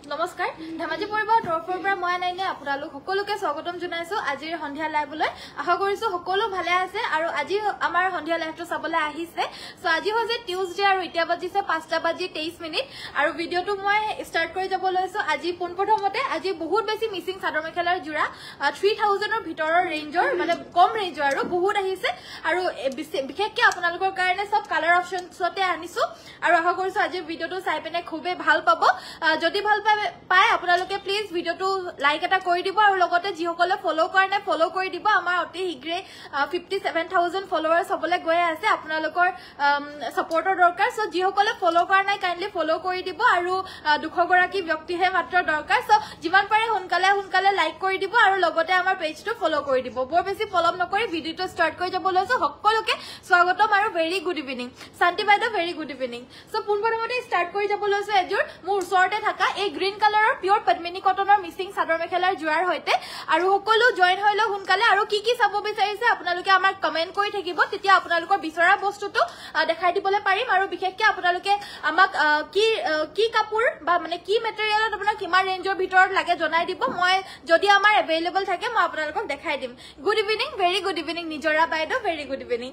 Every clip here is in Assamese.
নমস্কাৰ ধেমাজি পৰিবাৰ তৰফৰ পৰা মই নাইনে আপোনালোক সকলোকে স্বাগতম জনাইছো আজিৰ সন্ধিয়া লাইভলৈ আশা কৰিছো সকলো ভালে আছে আৰু আজি আমাৰ সন্ধিয়া লাইভটো চাবলৈ আহিছে সো আজি হৈছে টিউজডে আৰু এতিয়া বাজিছে 5:23 আৰু ভিডিওটো মই ষ্টাৰ্ট কৰি যাব লৈছো আজি পোনপ্ৰথমতে আজি বহুত বেছি মিসিং চাদৰ মেখেলাৰ জোৰা 3000 ৰ ভিতৰৰ ৰেঞ্জৰ মানে কম ৰেঞ্জৰ আৰু বহুত আহিছে আৰু বিশেষকৈ আপোনালোকৰ কাৰণে সব কালাৰ অপচনছতে আনিছো আৰু আশা কৰিছো আজি ভিডিওটো চাই পেনে খুবেই ভাল পাব যদি ভাল পায় আপোনালোকে প্লিজ ভিডিওটো লাইক এটা কৰি দিব আৰু লগতে যিসকলে ফলো কাৰণে ফলো কৰি দিব আমাৰ অতি হিগ্ৰে 57000 ফলোৱাৰ্স হবলে গৈ আছে আপোনালোকৰ সাপোৰ্টৰ দৰকাৰ সো যিসকলে ফলো কৰা নাই কাইন্ডলি ফলো কৰি দিব আৰু 200 গৰাকী ব্যক্তিহে মাত্ৰ দৰকাৰ সো যিমান পাৰে সোনকালে লাইক কৰি দিব আৰু লগতে আমাৰ পেজটো ফলো কৰি দিব বৰ বেছি পলম নকৰি ভিডিওটো ষ্টাৰ্ট কৰি যাব লৈছো সকলোকে স্বাগতম আৰু ভেৰি গুড ইভিনিং শান্তি বাইদেউ ভেৰি গুড ইভিনিং সো পোনপ্ৰথমতে ষ্টাৰ্ট কৰি যাব লৈছো এজোৰ মোৰ ওচৰতে থকা এই গ্ৰীন কালাৰৰ পিওৰ পদ্মিনী কটনৰ মিসিং চাদৰ মেখেলাৰ জোৰাৰ হৈতে আৰু সকলো জয়েন হৈলে সোনকালে আৰু কি চাব বিচাৰিছে আপোনালোকে আমাক কমেন্ট কৰি থাকিব তেতিয়া আপোনালোকৰ বিচৰা বস্তুটো দেখাই দিবলৈ পাৰিম আৰু বিশেষকৈ আপোনালোকে আমাক কি কাপোৰ বা মানে কি মেটেৰিয়েলত আপোনাক কিমান ৰেঞ্জৰ ভিতৰত লাগে জনাই দিব মই যদি আমাৰ এভেইলেবল থাকে মই আপোনালোকক দেখাই দিম good evening very good evening নিজৰা বাইদেউ ভেৰি গুড ইভিনিং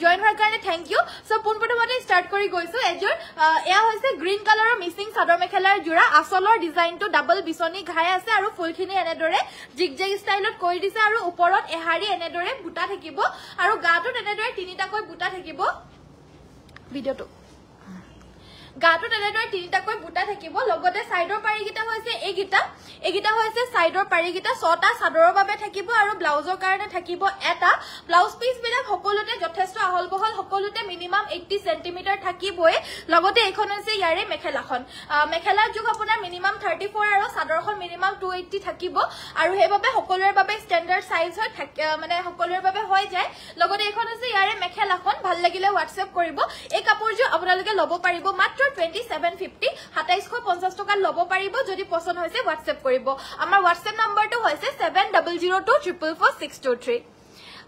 জয়েন হোৱাৰ কাৰণে থ্যাংক ইউ সো পোনপ্ৰথমতে ষ্টাৰ্ট কৰি গৈছো এজোৰ এয়া হৈছে গ্ৰীন কালাৰৰ মিসিং চাদৰ মেখেলাৰ জোৰা আসলৰ ডিজাইনটো ডাবল বিছনি ঘাই আছে আৰু ফুলখিনি এনেদৰে জিগজেগ ষ্টাইলত কৰি দিছে আৰু ওপৰত এহাৰি এনেদৰে বুটা থাকিব আৰু গাটোত এনেদৰে তিনিটাকৈ বুটা থাকিব ভিডিওটো গাটো এনেদৰে তিনিটাকৈ বুটা থাকিব লগতে সাইডৰ পাৰিগিটা হৈছে এইগিটা হৈছে সাইডৰ পাৰিগিটা 6টা সাদৰৰ বাবে থাকিব আৰু ব্লাউজৰ কাৰণে থাকিব এটা ব্লাউজ পিস বিলাক সকলোতে যথেষ্ট আহল বহল সকলোতে মিনিমাম 80 সেন্টিমিটাৰ থাকিবই লগতে এখন হৈছে ইয়াৰে মেখেলাৰ জোখ আপোনাৰ মিনিমাম 34 আৰু সাদৰখন মিনিমাম 280 থাকিব আৰু হেবাবে সকলোৰে বাবে স্ট্যান্ডাৰ্ড সাইজ হয় মানে সকলোৰে বাবে হৈ যায় লগতে এখন হৈছে ইয়াৰে মেখেলাখন ভাল লাগিলে WhatsApp কৰিব এই কাপোৰজোৰ আপোনালোকে ল'ব পাৰিব মাত্ৰ 2750 2750 টকা ল'ব পাৰিব যদি পছন্দ হৈছে WhatsApp কৰিব আমাৰ WhatsApp নম্বৰটো হৈছে 7002444623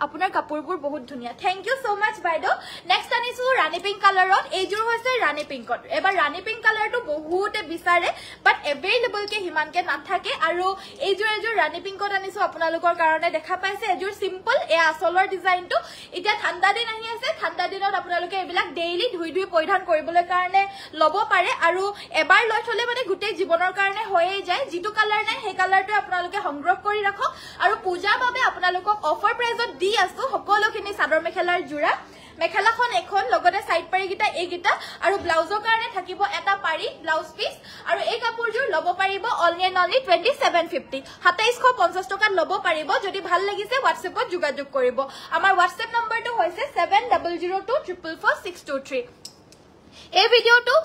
আপোনাৰ কাপোৰবোৰ বহুত ধুনিয়া থ্যাংক ইউ সো মাচ বাইদেউ নেক্সট আনিছো ৰাণী পিংক কালাৰত এইজোৰ হৈছে ৰাণী পিংকত এবাৰ ৰাণী পিংক কালাৰটো বহুতে বিচাৰে বাট এভেইলেবল কে হিমানকে নাথাকে আৰু এইজোৰ ৰাণী পিংকত আনিছো আপোনালোকৰ কাৰণে দেখা পাইছে এজোৰ সিম্পল এ আসলৰ ডিজাইনটো এতিয়া ঠাণ্ডা দিন আহি আছে ঠাণ্ডা দিনত আপোনালোকে এইবিলাক ডেইলি ধুই পৰিধান কৰিবলৈ কাৰণে ল'ব পাৰে আৰু এবাৰ লৈ থলে মানে গোটেই জীৱনৰ কাৰণে হৈয়ে যায় যিটো কালাৰ নাই সেই কালাৰটো আপোনালোকে সংগ্ৰহ কৰি ৰাখক আৰু পূজাৰ বাবে আপোনালোকক অফাৰ প্ৰাইজত দি আছো সকলোখিনি চাদৰ মেখেলাৰ জোৰা মেখেলাখন এখন লগতে সাইড পাৰিগিটা এইগিটা আৰু ব্লাউজৰ কাৰণে থাকিব এটা পাৰি ব্লাউজ পিস আৰু এই কাপোৰজোৰ ল'ব পাৰিব অনলি 2750 2750 টকাত ল'ব পাৰিব যদি ভাল লাগিছে WhatsAppত যোগাযোগ কৰিব আমাৰ WhatsApp নম্বৰটো হৈছে 7002444623 এই ভিডিওটো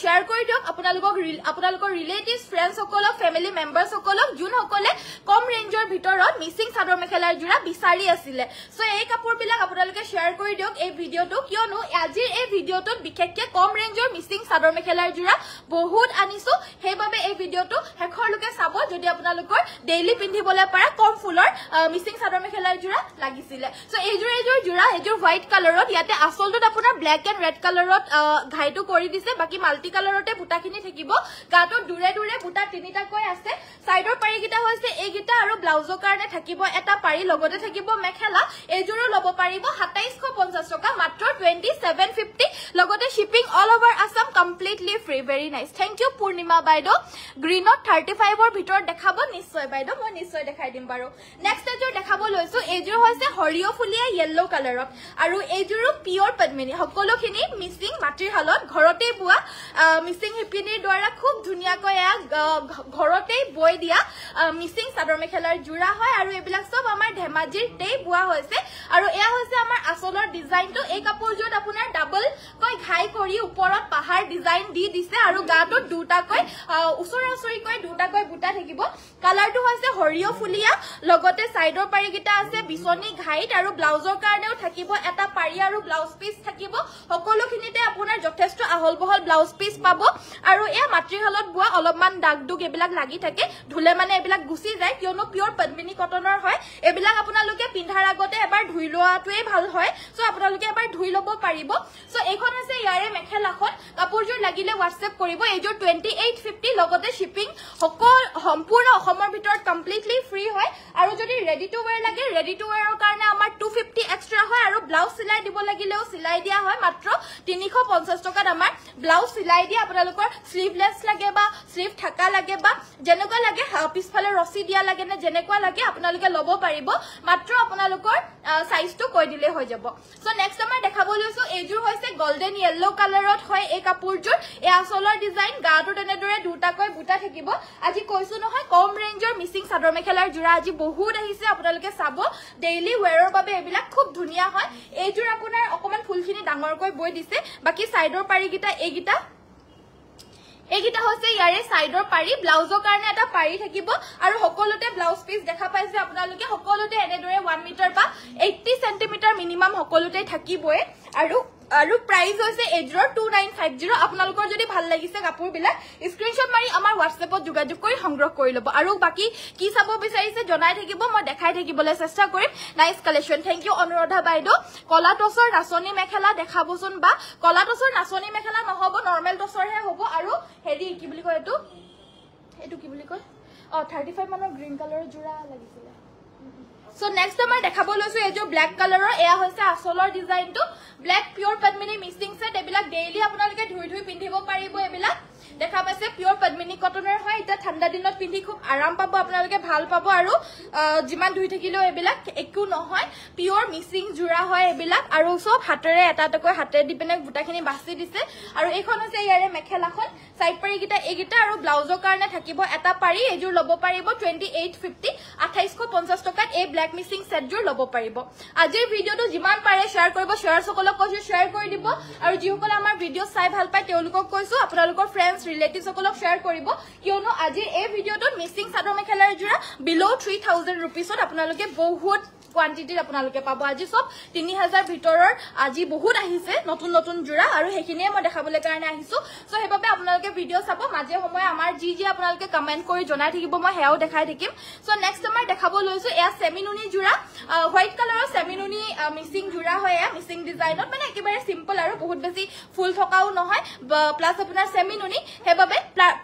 শেয়াৰ কৰি দিয়ক আপোনালোকৰ ৰিলেটিভস ফ্ৰেণ্ডছ সকলক ফ্যামিলি মেম্বাৰছ সকলক যোন সকলে কম ৰেঞ্জৰ ভিতৰত মিসিং চাদৰ মেখেলাৰ জোৰা বিচাৰি আছিল সো এই কাপোৰবিলাক আপোনালোকে শেয়াৰ কৰি দিয়ক এই ভিডিওটো কিয়নো আজিৰ এই ভিডিওটোত বিশেষকৈ কম ৰেঞ্জৰ মিসিং চাদৰ মেখেলাৰ জোৰা বহুত আনিছো হেইবাবে এই ভিডিওটো হেখৰলৈকে চাব যদি আপোনালোকৰ ডেইলি পিন্ধিবলৈ পাৰা কম ফুলৰ মিসিং চাদৰ মেখেলাৰ জোৰা লাগিছিল সো এইজোৰ জোৰা এইজোৰ হোৱাইট কালাৰত ইয়াতে আসলটোত আপোনাৰ ব্ল্যাক এণ্ড ৰেড কালাৰত ঘাইটো কৰি দিছে বাকি মাল্টি কালাৰতে বুটাখিনি থাকিব গাটো দূৰে বুটা তিনিটাকৈ আছে সাইডৰ পাৰিগিটা হৈছে এইগিটা আৰু ব্লাউজৰ কাৰণে থাকিব এটা পাৰি লগতে থাকিব মেখেলা এইজোৰো ল'ব পাৰিব 2750 টকা মাত্ৰ 2750 লগতে shipping all over Assam completely free very nice thank you Purnima বাইদেউ গ্ৰীনত 35 ৰ ভিতৰত দেখাব নিশ্চয় বাইদেউ মই নিশ্চয় দেখাই দিম বাৰু নেক্সট এজোৰ দেখাব লৈছো এইজোৰ হৈছে হৰিয় ফুলিয়া ইয়েলো কালাৰত আৰু এইজোৰো পিওৰ পদ্মিনী সকলোখিনি মিসিং মাটিৰ হালত ঘৰতে বুৱা মিসিং হিপিনিৰ দ্বাৰা খুব ধুনিয়াকৈ ঘৰতে বৈ দিয়া মিসিং চাদৰ মেখেলাৰ জোৰা হয় আৰু এইবিলাক সব আমাৰ ধেমাজিৰতে বুৱা হৈছে আৰু এয়া হৈছে আমাৰ আসলৰ ডিজাইনটো এই কাপোৰজোৰত আপোনাৰ ডাবল কৈ ঘাই কৰি ওপৰত পাহাৰ ডিজাইন দি দিছে আৰু গাটোত দুটাকৈ ওচৰা-ওচৰিকৈ দুটাকৈ বুটা থাকিব কালাৰটো হৈছে হৰিয় ফুলিয়া লগতে সাইডৰ পাৰিগিটা আছে বিছনি ঘাইত আৰু ব্লাউজৰ কাৰণেও থাকিব এটা পাৰি আৰু ব্লাউজ পিস থাকিব সকলোখিনিতে আপোনাৰ যথেষ্ট আহল বহল ব্লাউজ পিস পিস পাব আৰু এয়া মাতৃশালত বোৱা অলপমান দাগ দুগ এবিলাক লাগি থাকে ধুলে মানে এবিলাক গুচি যায় কিয়নো পিওর পদ্মিনী কটনৰ হয় এবিলাক আপোনালোকে পিন্ধাৰ আগতে এবাৰ ধুই লোৱাটোৱে ভাল হয় সো আপোনালোকে এবাৰ ধুই লব পাৰিব সো এইখন আছে ইয়াৰে মেখেলাখন কাপোৰজোৰ লাগিলে WhatsApp কৰিব এইজোৰ 2850 লগতে শিপিং সকল সম্পূৰ্ণ অসমৰ ভিতৰত কমপ্লিটলি ফ্ৰী হয় আৰু যদি ৰেডি টু ওয়্যাৰ লাগে ৰেডি টু ওয়্যাৰৰ কাৰণে আমাৰ 250 এক্সট্ৰা হয় আৰু ব্লাউজ সিলাই দিব লাগিলেও সিলাই দিয়া হয় মাত্ৰ 350 টকাত আমাৰ ব্লাউজ সিলাই দিয়া আপোনালোকৰ স্লিভলেস লাগে বা স্লিভ থাকা লাগে বা যেনেকুৱা লাগে পিছফালে ৰসি দিয়া লাগে নে যেনেকুৱা লাগে আপোনালোকে লব পাৰিব মাত্ৰ আপোনালোকৰ সাইজটো কৈ দিলে হৈ যাব সো নেক্সট আমাৰ দেখাব লৈছো এইজোৰ হৈছে গোল্ডেন ইয়েলো কালাৰত হয় এই কাপোৰজোৰ এই আসলৰ ডিজাইন গাটো তেনেদৰে দুটাকৈ বুটা থাকিব আজি কৈছো নহয় কম ৰেঞ্জৰ মিসিং চাদৰ মেখেলাৰ জোৰা আজি বহুত আহিছে আপোনালোকে চাব ডেইলি ওয়্যাৰৰ বাবে এবিলাক খুব ধুনিয়া হয় এইজোৰ আপোনাৰ অকমান ফুলখিনি ডাঙৰকৈ বৈ দিছে বাকি সাইডৰ পাৰিগিটা এইগিটা হৈছে ইয়াৰে সাইডৰ পাৰি ব্লাউজৰ কাৰণে এটা পাৰি থাকিব আৰু সকলোতে ব্লাউজ পিস দেখা পাইছে আপোনালোকে সকলোতে এনেদৰে 1 মিটাৰ বা 80 সেন্টিমিটাৰ মিনিমাম সকলোতে থাকিবই আৰু প্ৰাইস হৈছে এজৰ 2950 আপোনালোকৰ যদি ভাল লাগিছে কাপোৰ বিলাক স্ক্ৰিনশ্বট মাৰি আমাৰ WhatsAppত যোগাযোগ কৰি সংগ্ৰহ কৰি লব আৰু বাকি কি চাব বিচাৰিছে জনাই থাকিব মই দেখাই থাকিবলৈ চেষ্টা কৰিম nice collection thank you Anuradha বাইদো কলা টসৰ নাচনী মেখেলা দেখাবচোন বা কলা টসৰ নাচনী মেখেলা নহব নৰমাল টসৰহে হ'ব আৰু হেৰি কি বুলি কয় এটো কি বুলি কয় 35 মানৰ গ্ৰীণ কালাৰৰ জোৰা লাগিছিল So next আমাৰ দেখাব লৈছো এই যে ব্ল্যাক কালাৰৰ এয়া হৈছে আসলৰ ডিজাইনটো ব্ল্যাক পিওৰ পদ্মিনী মিক্সিং সেট এবিলাক ডেইলি আপোনালোকে ধুই পিন্ধিব পাৰিব এবিলাক দেখা পাইছে পিওৰ পদ্মিনী কটনৰ হয় এটা ঠাণ্ডা দিনত পিন্ধি খুব আৰাম পাব আপোনালোকে ভাল পাব আৰু জিমান ধুই থাকিলেও এবিলাক একো নহয় পিওৰ মিক্সিং জোৰা হয় এবিলাক আৰু সব হাতেৰে এটাকৈ হাতে দি পিনে বুটাখিনি বাছি দিছে আৰু এইখন হৈছে ইয়াৰে মেখেলাখন সাইড পাৰি গিটা এগিটা আৰু ব্লাউজৰ কাৰণে থাকিব এটা পাৰি এজোৰ লব পাৰিব 2850 2850 টকাত এই ব্ল্যাক মিক্সিং সেট জোৰ লব পাৰিব আজিৰ ভিডিওটো যিমান পাৰে শেয়াৰ কৰিব শেয়াৰ সকলক কৈছো শেয়াৰ কৰি দিব আৰু যিসকল আমাৰ ভিডিও চাই ভাল পায় তেওঁলোকক কৈছো আপোনালোকৰ ফ্ৰেন্ডছ ৰিলেটিভছ সকলক শেয়াৰ কৰিব কিয়নো আজি এই ভিডিওটো মিক্সিং চাদৰ মেখেলাৰ জোৰা বিলো 3000 रुपीसত আপোনালোকে বহুত কোয়ান্টিটিত আপোনালোকে পাব আজি সব 3000 ভিতৰৰ আজি বহুত আহিছে নতুন নতুন জোৰা আৰু হেখিনিয়ে মই দেখাবলৈ কাৰণে আহিছো সো হেবাবে আপোনালোকে ভিডিও চাব মাজে সময় আমাৰ জি আপোনালোকে কমেন্ট কৰি জনাই থাকিব মই হেয়াও দেখাই থাকিম সো নেক্সট আমাৰ দেখাব লৈছো এয়া সেমিনুনি জোৰা হোয়াইট কালাৰৰ সেমিনুনি মিক্সিং জোৰা হয় মিক্সিং ডিজাইনত মানে একেবাৰে সিম্পল আৰু বহুত বেছি ফুল থকাও নহয় প্লাস আপোনাৰ সেমিনুনি হেবাবে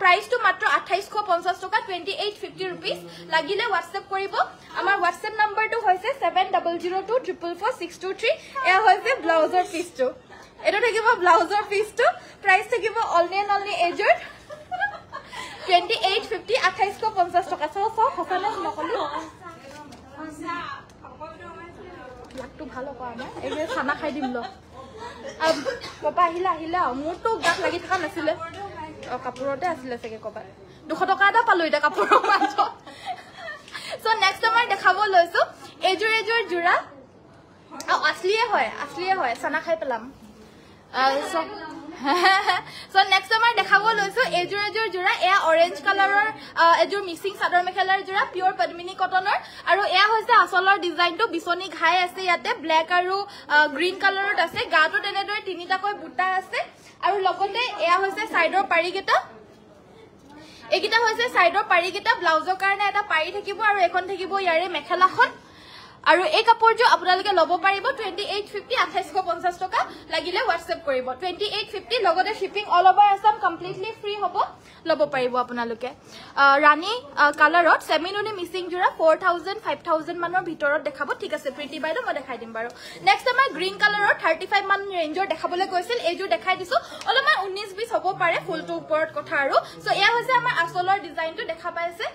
প্ৰাইসটো মাত্ৰ 2850 টকা 2850 रुपीस লাগিলে WhatsApp কৰিব আমাৰ WhatsApp নম্বৰটো হৈছে 7002444623 এয়া হৈছে ব্লাউজৰ পিসটো এটা থাকিব ব্লাউজৰ পিসটো প্ৰাইস থাকিব অনলি এজৰ 2850 2850 টকা সব হফালে নকলি লাগটো ভালো কোৱা না এই যে খানা খাই দিম ল বাবা আহিলা মোৰটো গাত লাগি থকা নাছিলে কাপোৰতে আছিলে সকে কবা 200 টকা এটা পালো এটা কাপোৰৰ মাজত সো নেক্সট আমাৰ দেখাব লৈছো এজোৰ জোৰা আসলিয়ে হয় সানা খাই পেলাম সো নেক্সট আমাৰ দেখাব লৈছো এজোৰ জোৰা এয়া অৰেঞ্জ কালাৰৰ এজোৰ মিক্সিং চাদৰ মেখেলাৰ জোৰা পিওৰ পদ্মিনী কটনৰ আৰু এয়া হৈছে আসলৰ ডিজাইনটো বিছনি ঘাই আছে ইয়াতে ব্ল্যাক আৰু গ্ৰীণ কালাৰত আছে গাটো তেনেদৰে তিনিটাকৈ বুটা আছে আৰু লগতে এয়া হৈছে সাইডৰ পাৰিগিটা এগিটা হৈছে সাইডৰ পাৰিগিটা ব্লাউজৰ কাৰণে এটা পাৰি থাকিব আৰু এখন থাকিব ইয়াৰে মেখেলাখন আৰু এই কাপোৰটো আপোনালোকে লব পাৰিব 2850 2850 টকা লাগিলে WhatsApp কৰিব 2850 লগতে shipping all over Assam completely free হ'ব লব পাৰিব আপোনালোকে ৰানী কালাৰত সেমিনুনি মিক্সিং জোৰা 4000 5000 মানৰ ভিতৰত দেখাব ঠিক আছে প্ৰিটি বাইদো মই দেখাই দিম বাৰু নেক্সট আমাৰ গ্ৰীণ কালাৰত 35 মান ৰেঞ্জৰ দেখাবলৈ কৈছিল এইজোৰ দেখাই দিছো অলপমান 19 20 হ'ব পাৰে ফুলটো ওপৰত কথা আৰু সো এয়া হৈছে আমাৰ আসলৰ ডিজাইনটো দেখা পাইছে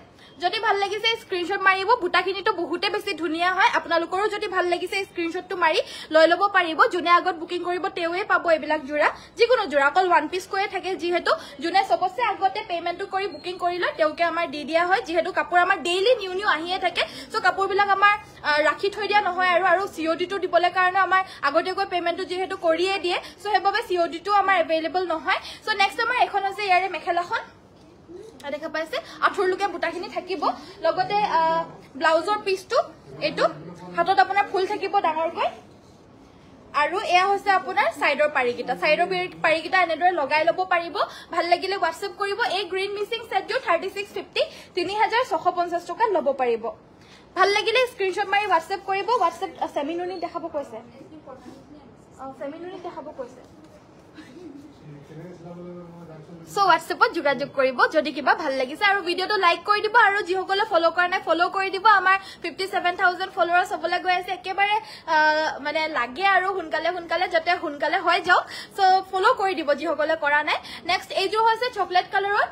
যদি ভাল লাগিছে স্ক্ৰিনশ্বট মাৰিব বুটাখিনিটো বহুতে বেছি ধুনিয়া হয় আপোনালোকৰো যদি ভাল লাগিছে স্ক্ৰিনশ্বটটো মাৰি লৈ লব পাৰিব জুনে আগত বুকিং কৰিব তেৱে পাব এবিলাক জোৰা যিকোনো জোৰা অকল ওয়ান পিস কৈয়ে থাকে যিহেতু জুনে সবসে আগতে পেমেন্টটো কৰি বুকিং কৰিলে তেওকে আমাৰ দি দিয়া হয় যিহেতু কাপোৰ আমাৰ ডেইলি নিউ আহিয়ে থাকে সো কাপোৰবিলাক আমাৰ ৰাখি থৈ দিয়া নহয় আৰু COD টো দিবলৈ কাৰণে আমাৰ আগতেকৈ পেমেন্টটো যিহেতু কৰিয়ে দিয়ে সো হেবাবে COD টো আমাৰ এভেইলেবল নহয় সো নেক্সট আমাৰ এখন আছে ইয়াৰে মেখেলাখন দেখা পাইছে আঠুৰলুকে বুটাখিনি থাকিব লগতে ব্লাউজৰ পিসটো এটো হাতত আপোনাৰ ফুল থাকিব ডাঙৰকৈ আৰু এয়া হৈছে আপোনাৰ সাইডৰ পাৰিকিটা এনেদৰে লগাই লব পাৰিব ভাল লাগিলে WhatsApp কৰিব এই গ্ৰীন মিসিং সেটটো 3650 3650 টকা লব পাৰিব ভাল লাগিলে স্ক্ৰিনশ্বট মাৰি WhatsApp কৰিব WhatsApp সেমিনুনি দেখাব কৈছে সেমিনুনি দেখাব কৈছে So WhatsApp पर যোগাযোগ কৰিব যদি কিবা ভাল লাগিছে আৰু ভিডিওটো লাইক কৰি দিব আৰু যিসকলে ফলো কৰা নাই ফলো কৰি দিব আমাৰ 57000 ফলোৱাৰ্স হ'বলৈ গৈ আছে একেবাৰে মানে লাগে আৰু হুনকালে যাতে হুনকালে হৈ যাওক সো ফলো কৰি দিব যিসকলে কৰা নাই নেক্সট এইটো হৈছে চকলেট কালাৰত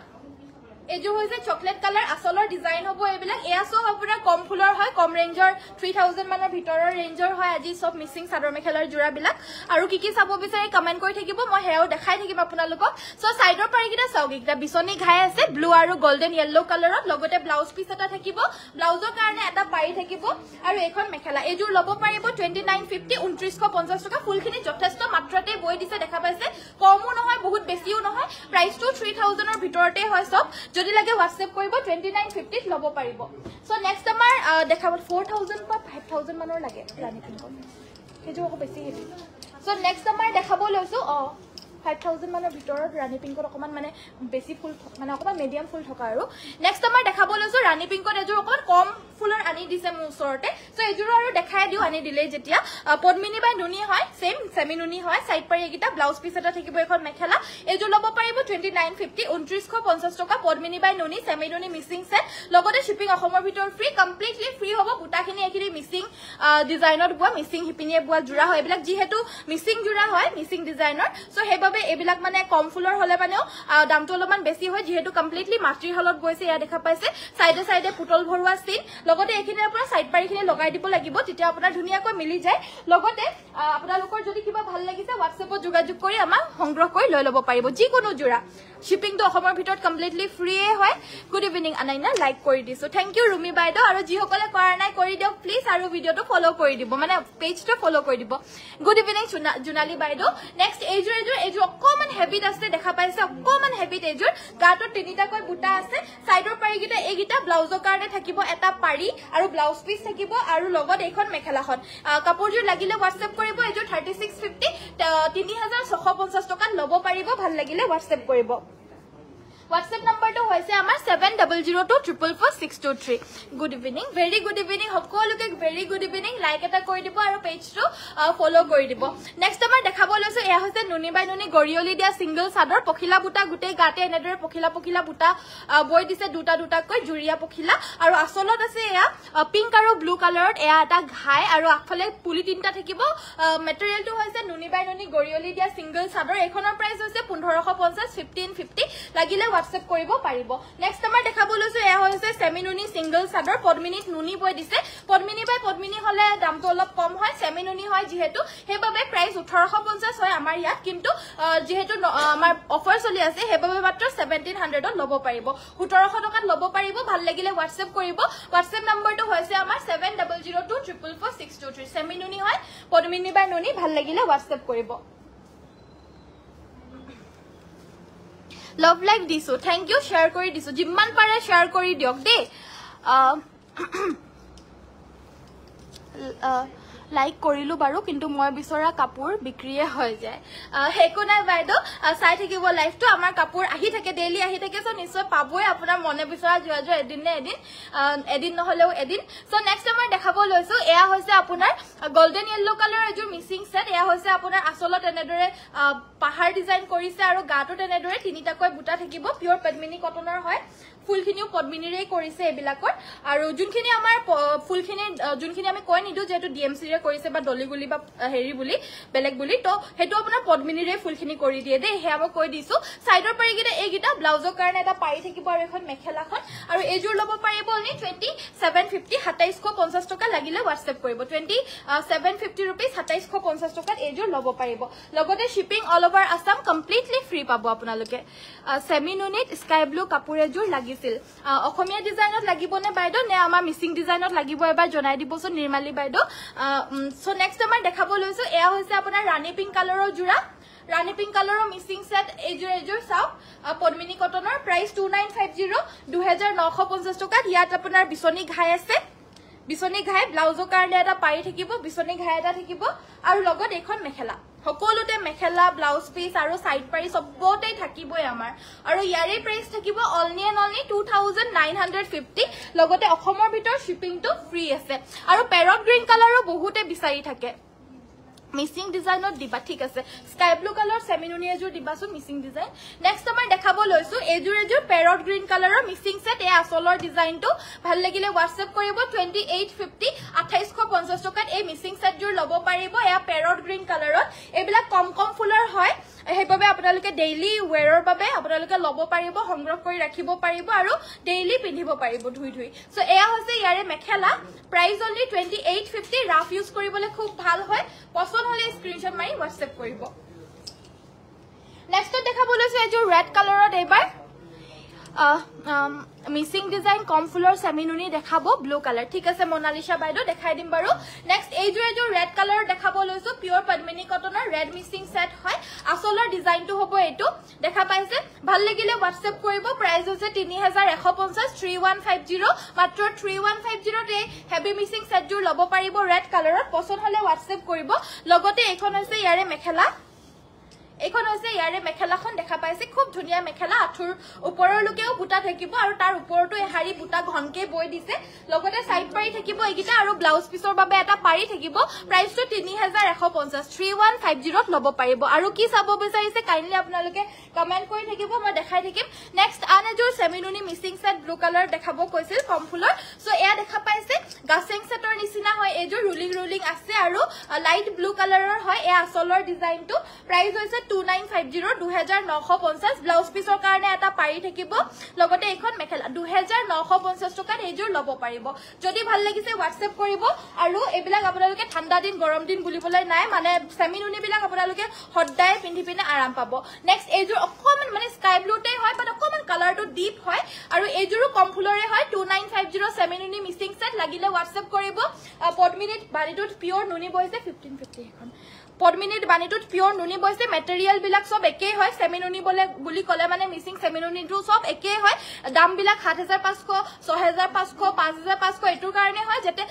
এজো হৈছে চকলেট কালাৰ আসলৰ ডিজাইন হ'ব এবিলাক এয়া সব আপোনাৰ কম ফুলৰ হয় কম ৰেঞ্জৰ 3000 মানৰ ভিতৰৰ ৰেঞ্জৰ হয় আজি সব মিসিং চাদৰ মেখেলাৰ জোৰা বিলাক আৰু কি চাব বিচাৰে কমেন্ট কৰি থাকিব মই হেও দেখাই থাকিম আপোনালোকক সো সাইডৰ পাৰিকিটা চাওক এটা বিছনি ঘাই আছে ব্লু আৰু গোল্ডেন ইয়েলো কালাৰত লগতে ব্লাউজ পিস এটা থাকিব ব্লাউজৰ কাৰণে এটা পাৰি থাকিব আৰু এখন মেখেলা এজোৰ লব পাৰিব 2950 2950 টকা ফুলখিনি যথেষ্ট মাত্ৰাতে বৈ দিছে দেখা পাইছে কমও নহয় বহুত বেছিও নহয় প্ৰাইসটো 3000 ৰ ভিতৰতে হয় সব যদি লাগে WhatsApp কৰিব 2950 ত লব পাৰিব সো নেক্সট আমাৰ দেখাব 4000 বা 5000 মানৰ লাগে ৰানী পিংকত এজো অক বেছি হেভি সো নেক্সট আমাৰ দেখাব লৈছো 5000 মানৰ ভিতৰত ৰানী পিংকত অকমান মানে বেছি ফুল মানে অকমান মিডিয়াম ফুল থকা আৰু নেক্সট আমাৰ দেখাব লৈছো ৰানী পিংকত এজো অকমান কম ফুলৰ আনি দিছে মোৰ ওচৰতে সো এজোৰ আৰু দেখাই দিও আনি দিলে যেতিয়া পদ্মিনী বাই নুনি হয় সেম সেমি নুনি হয় সাইড পাৰি একিটা ব্লাউজ পিস এটা থাকিব এখন মেখেলা এজোৰ লব পাৰিব 2950 2950 টকা পদ্মিনী বাই নুনি সেমি নুনি মিসিং সেট লগতে শিপিং অসমৰ ভিতৰ ফ্ৰী কমপ্লিটলি ফ্ৰী হ'ব বুটাখিনি এখিনি মিসিং ডিজাইনত বুৱা মিসিং হিপিনিয়ে বুৱা জোৰা হয় এবিলাক যেহেতু মিসিং জোৰা হয় মিসিং ডিজাইনৰ সো হেবাবে এবিলাক মানে কম ফুলৰ হলে মানেও দামটো অলপমান বেছি হয় যেহেতু কমপ্লিটলি মাট্ৰি হলত গৈছে ইয়া দেখা পাইছে সাইডে সাইডে পুটল ভৰুৱা সিন লগতে এখিনিৰ পৰা সাইড পাৰিখিনি লগাই দিব লাগিব তেতিয়া আপোনাৰ ধুনিয়াকৈ মিলি যায় লগতে আপোনালোকৰ যদি কিবা ভাল লাগিছে WhatsAppত যোগাযোগ কৰি আমাৰ সংগ্ৰহ কৰি লৈ লব পাৰিব যিকোনো জোৰা শিপিংটো অসমৰ ভিতৰত কমপ্লিটলি ফ্ৰীয়ে হয় গুড ইভিনিং আনাইনা লাইক কৰি দিছো থ্যাংক ইউ ৰুমি বাইদেউ আৰু যিসকলে কৰা নাই কৰি দিয়ক প্লিজ আৰু ভিডিওটো ফলো কৰি দিব মানে পেজটো ফলো কৰি দিব গুড ইভিনিং জুনালী বাইদেউ নেক্সট এইজোৰ অকমান হেভিত আছে দেখা পাইছে অকমান হেভিত এইজোৰ গাটো তিনিটাকৈ বুটা আছে সাইডৰ পাৰিকিটা এইগিটা ব্লাউজৰ কাৰণে থাকিব এটা পাৰি আৰু ব্লাউজ পিস থাকিব আৰু লগত এইখন মেখেলাখন কাপোৰজোৰ লাগিলে WhatsApp কৰিব এইজোৰ 3650 3650 টকা লব পাৰিব ভাল লাগিলে WhatsApp কৰিব WhatsApp number to hoise amar 7002444623 good evening very good evening hokoluke very good evening like eta koi dibo aru page to follow kori dibo next amar dekhabo loiso eya hoise nuni bai nuni gorioli dia single sador pokhila buta gute gate enedore pokhila buta boy dise duta koi juria pokhila aru asolot ase eya pink aru blue color eya eta ghai aru akphale puli tinta thakibo material to hoise nuni bai nuni gorioli dia single sador ekhonor price hoise 1550 1550 lagile WhatsApp কৰিব পাৰিব নেক্সট আমাৰ দেখাব লৈছো এয়া হৈছে সেমি নুনি সিঙ্গল সাদৰ পদ্মিনীত নুনি বৈ দিছে পদ্মিনী বাই পদ্মিনী হলে দামটো অলপ কম হয় সেমি নুনি হয় যেহেতু হেবাবে প্ৰাইস 1850 হয় আমাৰ ইয়াত কিন্তু যেহেতু আমাৰ অফাৰ চলি আছে হেবাবে মাত্ৰ 1700 ত লব পাৰিব 1700 টকাত লব পাৰিব ভাল লাগিলে WhatsApp কৰিব WhatsApp নম্বৰটো হৈছে আমাৰ 7002444623 সেমি নুনি হয় পদ্মিনী বাই নুনি ভাল লাগিলে WhatsApp কৰিব love like disu thank you share kori disu jimman pare share kori diok de like কৰিলো বাৰু কিন্তু মই বিচৰা কাপোৰ বিক্ৰিয়ে হৈ যায় হেকো নাই বাইদো চাই থাকিব লাইভটো আমাৰ কাপোৰ আহি থাকে ডেইলি আহি থাকে সো নিশ্চয় পাবই আপোনাৰ মনে বিচৰা যোৱা এদিন নে এদিন নহলেও এদিন সো নেক্সট আমাৰ দেখাব লৈছো এয়া হৈছে আপোনাৰ গোল্ডেন ইয়েলো কালাৰ এজোৰ মিসিং সেট এয়া হৈছে আপোনাৰ আসলত এনেদৰে পাহাৰ ডিজাইন কৰিছে আৰু গাটো এনেদৰে তিনিটাকৈ বুটা থাকিব পিওৰ পদ্মিনী কটনৰ হয় ফুলখিনিও পদ্মিনীৰে কৰিছে এবিলাকৰ আৰু যোনখিনি আমাৰ ফুলখিনি যোনখিনি আমি কই নিদু যেটো ডিএমসি ৰে কৰিছে বা ডলিগুলি বা হেৰি বুলি বেলেগ বুলি তো হেটো আপোনাৰ পদ্মিনীৰে ফুলখিনি কৰি দিয়ে দে হে আমি কৈ দিছো সাইডৰ পাৰিকিটা এইগিটা ব্লাউজৰ কাৰণে এটা পাৰি থাকিব আৰু এখন মেখেলাখন আৰু এজোৰ লব পাৰিব নি 2750 2750 টকা লাগিলে WhatsApp কৰিব 2750 रुपीस 2750 টকাত এজোৰ লব পাৰিব লগতে shipping all over Assam completely free পাব আপোনালোকে সেমি নুনিত স্কাই ব্লু কাপোৰ এজোৰ লাগিছিল অসমীয়া ডিজাইনত লাগিবনে বাইদো নে আমাৰ মিসিং ডিজাইনত লাগিব এবাৰ জনাই দিবছো নিৰ্মালী বাইদো সো নেক্সট আমাৰ দেখাব লৈছো এয়া হৈছে আপোনাৰ ৰাণী পিংক কালাৰৰ জোৰা ৰাণী পিংক কালাৰৰ মিসিং সেট এজোৰ চাও পদ্মিনী কটনৰ প্ৰাইস 2950 2950 টকা ইয়াত আপোনাৰ বিছনি ঘাই আছে বিচনী ঘাই ব্লাউজৰ কাৰণে এটা পাৰি থাকিব বিচনী ঘাই এটা থাকিব আৰু লগত এখন মেখেলা সকলোতে মেখেলা ব্লাউজ পিস আৰু সাইড পাৰি সবতে থাকিবই আমাৰ আৰু ইয়াৰে প্ৰাইস থাকিব অনলি 2950 লগতে অসমৰ ভিতৰ শিপিংটো ফ্ৰী আছে আৰু পেৰট গ্ৰীন কালাৰো বহুতে বিচাৰি থাকে মিসিং ডিজাইনত দিবা ঠিক আছে sky blue colour সেমিনুনি Azure দিবাসু missing design next আমাৰ দেখাব লৈছো এজুৰ পেৰট গ্ৰীন কালাৰৰ মিসিং সেট এ আসলৰ ডিজাইনটো ভাল লাগিলে WhatsApp কৰিব 2850 2850 টকাত এই মিসিং সেটজুৰ লব পাৰিব এয়া পেৰট গ্ৰীন কালাৰত এবিলা কম ফুলৰ হয় হেইভাবে আপোনালোকে ডেইলি ওয়্যাৰৰ বাবে আপোনালোকে লব পাৰিব সংগ্ৰহ কৰি ৰাখিব পাৰিব আৰু ডেইলি পিন্ধিব পাৰিব ধুই সো এয়া হৈছে ইয়াৰে মেখেলা প্ৰাইস অনলি 2850 ৰাফ ইউজ কৰিবলৈ খুব ভাল হয় পছন্দ হলে স্ক্ৰিনশট মাৰি WhatsApp কৰিব নেক্সট দেখাব লৈছো এজুৰ ৰেড কালাৰত এবাৰ মিসিং ডিজাইন কম ফুলৰ সেমিনুনি দেখাবো ব্লু কালাৰ ঠিক আছে মোনালিসা বাইদো দেখাই দিম বাৰো নেক্সট এজুৰ ৰেড কালাৰ দেখাব লৈছো পিওৰ পদ্মিনী কটনৰ ৰেড মিসিং সেট হয় আসলৰ ডিজাইনটো হ'ব এটো দেখা পাইছে ভাল লাগিলে WhatsApp কৰিব প্ৰাইস হৈছে 3150 3150 মাত্ৰ 3150 তে হেভি মিসিং সেটজুৰ লব পাৰিব ৰেড কালাৰত পছন্দ হলে WhatsApp কৰিব লগতে এখন হৈছে ইয়াৰে মেখেলা এখন হৈছে ইয়াৰে মেখেলাখন দেখা পাইছে খুব ধুনিয়া মেখেলা আঠুৰ ওপৰলৈকেও বুটা থাকিব আৰু তাৰ ওপৰটো এহাৰি বুটা ঘনকে বৈ দিছে লগতে সাইড পাৰি থাকিব এইগিটা আৰু ব্লাউজ পিছৰ বাবে এটা পাৰি থাকিব প্ৰাইসটো 3150 3150 ত লব পাৰিব আৰু কি চাব বিচাৰিছে কাইন্ডলি আপোনালোকে কমেন্ট কৰি থাকিব মই দেখাই থাকিম নেক্সট আনজুৰ সেমিনুনি মিসিং সেট ব্লু কালাৰ দেখাব কৈছিল কম ফুলৰ সো এয়া দেখা পাইছে গাছেং সেটৰ নিচিনা হয় এজুৰ ৰুলিং আছে আৰু লাইট ব্লু কালাৰৰ হয় এয়া আসলৰ ডিজাইনটো প্ৰাইস হৈছে 2950 2950 ব্লাউজ পিছৰ কাৰণে এটা পাৰি থাকিব লগতে এখন মেখেলা 2950 টকাত এজুৰ লব পাৰিব যদি ভাল লাগিছে WhatsApp কৰিব আৰু এবিলাক আপোনালোকে ঠাণ্ডা দিন গৰম দিন বুলিবলৈ নাই মানে সেমিনুনি বিলাক আপোনালোকে হদ্দায় পিন্ধি পিনে আৰাম পাব নেক্সট এজুৰ অকমান মানে স্কাই ব্লুতে হয় বাট অকমান কালাৰটো ডিপ হয় আৰু এজুৰো কম ফুলৰে হয় 2950 সেমিনুনি মিসিং সেট লাগিলে WhatsApp কৰিব পদ্মিনীত বাৰিটোত পিওৰ নুনি বৈছে 1550 এখন পদ্মিনীত বানিটোত পিওর নুনি বৈছে মেটেরিয়াল বিলাক সব একেই হয় সেমিনুনি বুলি কলে মানে মিসিং সেমিনুনিটো সব একেই হয় দাম বিলাক 7500 6500 5500 এটোৰ কাৰণে হয় যেতে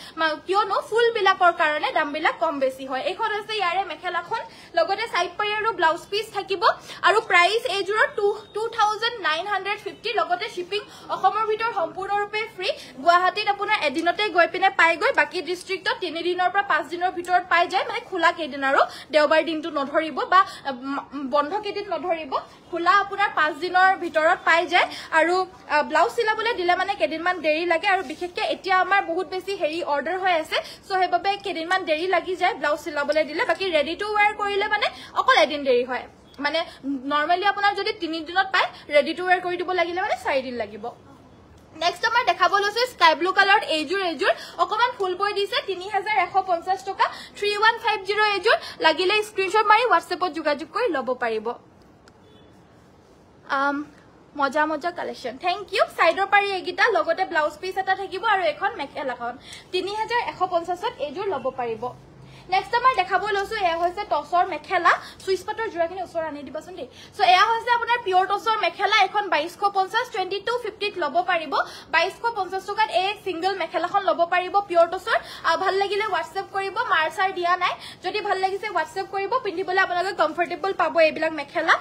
কিয়নো ফুল বিলাকৰ কাৰণে দাম বিলাক কম বেছি হয় এখন হৈছে ইয়াৰে মেখেলাখন লগতে সাইড পাৰি আৰু ব্লাউজ পিস থাকিব আৰু প্ৰাইস এজুৰৰ 2950 লগতে শিপিং অসমৰ ভিতৰ সম্পূৰ্ণৰূপে ফ্ৰী গুৱাহাটীত আপোনাৰ এদিনতে গৈ পিনে পাই গৈ বাকি ডিস্ট্ৰিক্টত 3 দিনৰ পৰা 5 দিনৰ ভিতৰত পাই যায় মানে খোলা কেইদিন আৰু দেওবাৰ দিনটো নধৰিব বা বন্ধ কেদিন নধৰিব খোলা আপোনাৰ 5 দিনৰ ভিতৰত পাই যায় আৰু ব্লাউজ সিলাবলৈ দিলে মানে কেদিনমান দেৰি লাগে আৰু বিশেষকৈ এতিয়া আমাৰ বহুত বেছি হেৰি অৰ্ডাৰ হৈ আছে সো হেবাবে কেদিনমান দেৰি লাগি যায় ব্লাউজ সিলাবলৈ দিলে বাকি ৰেডি টু ওয়্যাৰ কৰিলে মানে অকল এদিন দেৰি হয় মানে নৰমালি আপোনাৰ যদি 3 দিনত পায় ৰেডি টু ওয়্যাৰ কৰি দিব লাগিলে মানে 4 দিন লাগিব নেক্সট আমাৰ দেখাব লৈছে স্কাই ব্লু কালাৰ এজুৰ অকমান ফুল বৈ দিছে 3150 টকা 3150 এজুৰ লাগিলে স্ক্ৰিনশট মাৰি WhatsAppত যোগাযোগ কৰি লব পাৰিব মজা কালেকশন থ্যাংক ইউ সাইডৰ পাৰি এগিটা লগতে ব্লাউজ পিস এটা থাকিব আৰু এখন মেখেলাখন 3150 ত এজুৰ লব পাৰিব নেক্সট আমাৰ দেখাব লৈছো এয়া হৈছে টসৰ মেখেলা সুইচ পাটৰ জোৰাখিনি ওচৰ আনি দিবাচোন দেই সো এয়া হৈছে আপোনাৰ পিওৰ টসৰ মেখেলা এখন 2250 2250 ত লব পাৰিব 2250 টকাত এই সিঙ্গল মেখেলাখন লব পাৰিব পিওৰ টসৰ ভাল লাগিলে WhatsApp কৰিব মাৰচাৰ দিয়া নাই যদি ভাল লাগিছে WhatsApp কৰিব পিন্ধিবলৈ আপোনালোকে কমফৰ্টেবল পাব এইবিলাক মেখেলা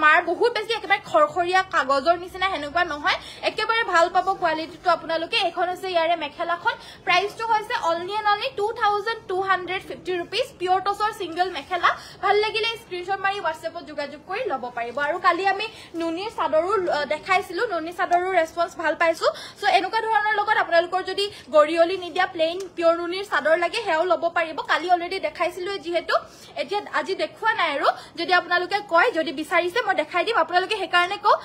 মাৰ বহুত বেছি একেবাৰে খৰখৰীয়া কাগজৰ নিচিনা হেনেকুৱা নহয় একেবাৰে ভাল পাব কোৱালিটিটো আপোনালোকে এখন হৈছে ইয়াৰে মেখেলাখন প্ৰাইসটো হৈছে only 2250 rupees pure tosor single mekhela ভাল লাগিলে স্ক্ৰিনশট মাৰি WhatsAppত যোগাযোগ কৰি লব পাৰিব আৰু কালি আমি নুনিৰ সাদৰো দেখাইছিলো নুনি সাদৰো ৰেসপন্স ভাল পাইছো সো এনেকুৱা ধৰণৰ লগত আপোনালোকৰ যদি গৰিয়লি নিদিয়া প্লেন পিওৰ নুনিৰ সাদৰ লাগে হেও লব পাৰিব কালি অলৰেডি দেখাইছিলো যেহেতু এতিয়া আজি দেখুৱা নাই আৰু যদি আপোনালোকে কয় যদি বিচাৰিছে মই দেখাই দিম আপোনালোকে হে কাৰণে কও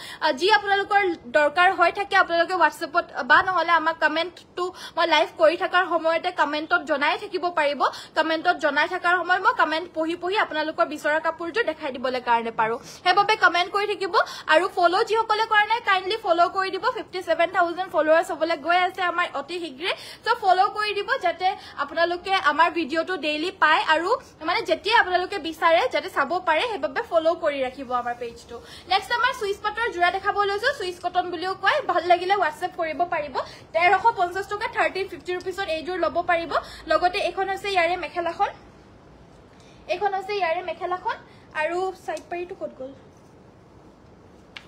যি আপোনালোকৰ দৰকাৰ হয় থাকে আপোনালোকে WhatsAppত বা নহলে আমাক কমেন্টটো মই লাইভ কৰি থাকাৰ সময়তে কমেন্টত জনাই থাকিব পাৰিব কমেন্টত জনাই থাকাৰ সময় মই কমেন্ট পঢ়ি আপোনালোকৰ বিচৰা কাপোৰযোৰ দেখাই দিবলৈ কাৰণে পাৰো হেবাবে কমেন্ট কৰি থাকিব আৰু ফলো যিসকলে কৰা নাই কাইন্ডলি ফলো কৰি দিব 57000 ফলোৱাৰ্স হ'বলৈ গৈ আছে আমাৰ অতি শীঘ্ৰে সো ফলো কৰি দিব যাতে আপোনালোকে আমাৰ ভিডিওটো ডেইলি পায় আৰু মানে যেতিয়া আপোনালোকে বিচাৰে যাতে চাব পাৰে হেবাবে ফলো কৰি ৰাখিব আমাৰ পেজটো নেক্সট আমাৰ সুইচ পাটৰ জোৰা দেখাব লৈছো সুইচ কটন বুলিও কয় ভাল লাগিলে WhatsApp কৰিব পাৰিব 1350 টকা 1350 रुपीसত এইজোৰ লব পাৰিব লগতে এখন আছে ইয়াৰে মেখেলাখন আৰু সাইড পাৰিটো কত গল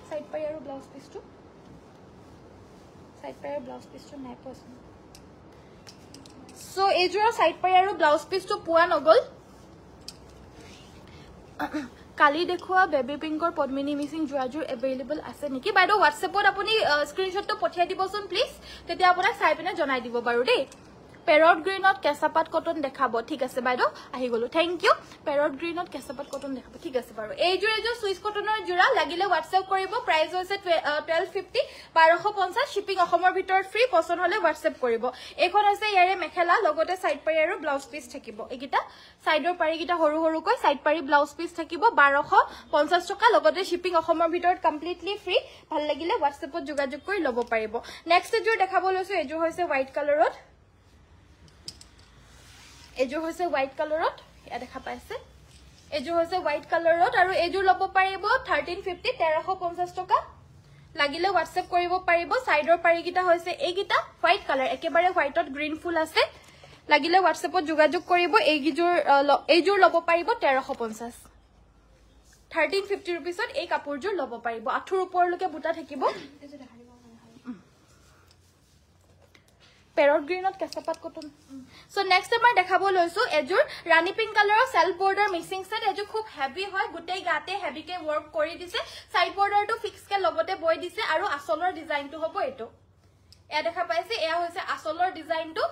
সাইড পাৰি আৰু ব্লাউজ পিসটো নাই পছন্দ সো এইজোৰ সাইড পাৰি আৰু ব্লাউজ পিসটো পোৱা নগল কালি দেখুৱা বেবি পিংকৰ পদ্মিনী মিসিং জোৰাজোৰ এভেইলেবল আছে নেকি বাইদেউ WhatsAppত আপুনি স্ক্ৰিনশ্বটটো পঠিয়াই দিবচোন প্লিজ তেতিয়া আপোনাক চাই পিনে জনাই দিব বাৰু দেই পেৰট গ্ৰীনত কেঁচাপাত কটন দেখাব ঠিক আছে বাইদেউ আহি গলো থ্যাংক ইউ পেৰট গ্ৰীনত কেঁচাপাত কটন দেখাব ঠিক আছে বাৰু এইজোৰ সুইচ কটনৰ জোৰা লাগিলে WhatsApp কৰিব প্ৰাইস হৈছে 1250 1250 শিপিং অসমৰ ভিতৰত ফ্ৰী পছন্দ হলে WhatsApp কৰিব এখন আছে ইয়াৰে মেখেলা লগতে সাইড পাৰি আৰু ব্লাউজ পিস থাকিব এইকিটা সাইডৰ পাৰিকিটা হৰু হৰুকৈ সাইড পাৰি ব্লাউজ পিস থাকিব 1250 টকা লগতে শিপিং অসমৰ ভিতৰত কমপ্লিটলি ফ্ৰী ভাল লাগিলে WhatsAppত যোগাযোগ কৰি লব পাৰিব নেক্সট এজোৰ দেখাব লৈছো এজোৰ হৈছে হোৱাইট কালাৰত এজোৰ হৈছে হোৱাইট কালাৰত ইয়া দেখা পাইছে এজোৰ হৈছে হোৱাইট কালাৰত আৰু এজোৰ লব পাৰিব 1350 1350 টকা লাগিলে WhatsApp কৰিব পাৰিব সাইডৰ পাৰিকিটা হৈছে এইকিটা হোৱাইট কালাৰ একেবাৰে হোৱাইটত গ্ৰীন ফুল আছে লাগিলে WhatsAppত যোগাযোগ কৰিব এইজোৰ লব পাৰিব 1350 1350 रुपीसত এই কাপোৰজোৰ লব পাৰিব আঠুৰ ওপৰলৈকে বুটা থাকিব পেৰট গ্ৰীনত কেঁচাপাত কটন সো নেক্সট আমাৰ দেখাব লৈছো এজোৰ ৰাণী পিংক কালাৰৰ সেলফ বৰ্ডাৰ মিক্সিং সেট এজোৰ খুব হেভি হয় গুটেই গাতে হেভিকে ওয়াৰ্ক কৰি দিছে সাইড বৰ্ডাৰটো ফিক্স কে লগতে বৈ দিছে আৰু আসলৰ ডিজাইনটো হ'ব এটো এ দেখা পাইছে এয়া হৈছে আসলৰ ডিজাইনটো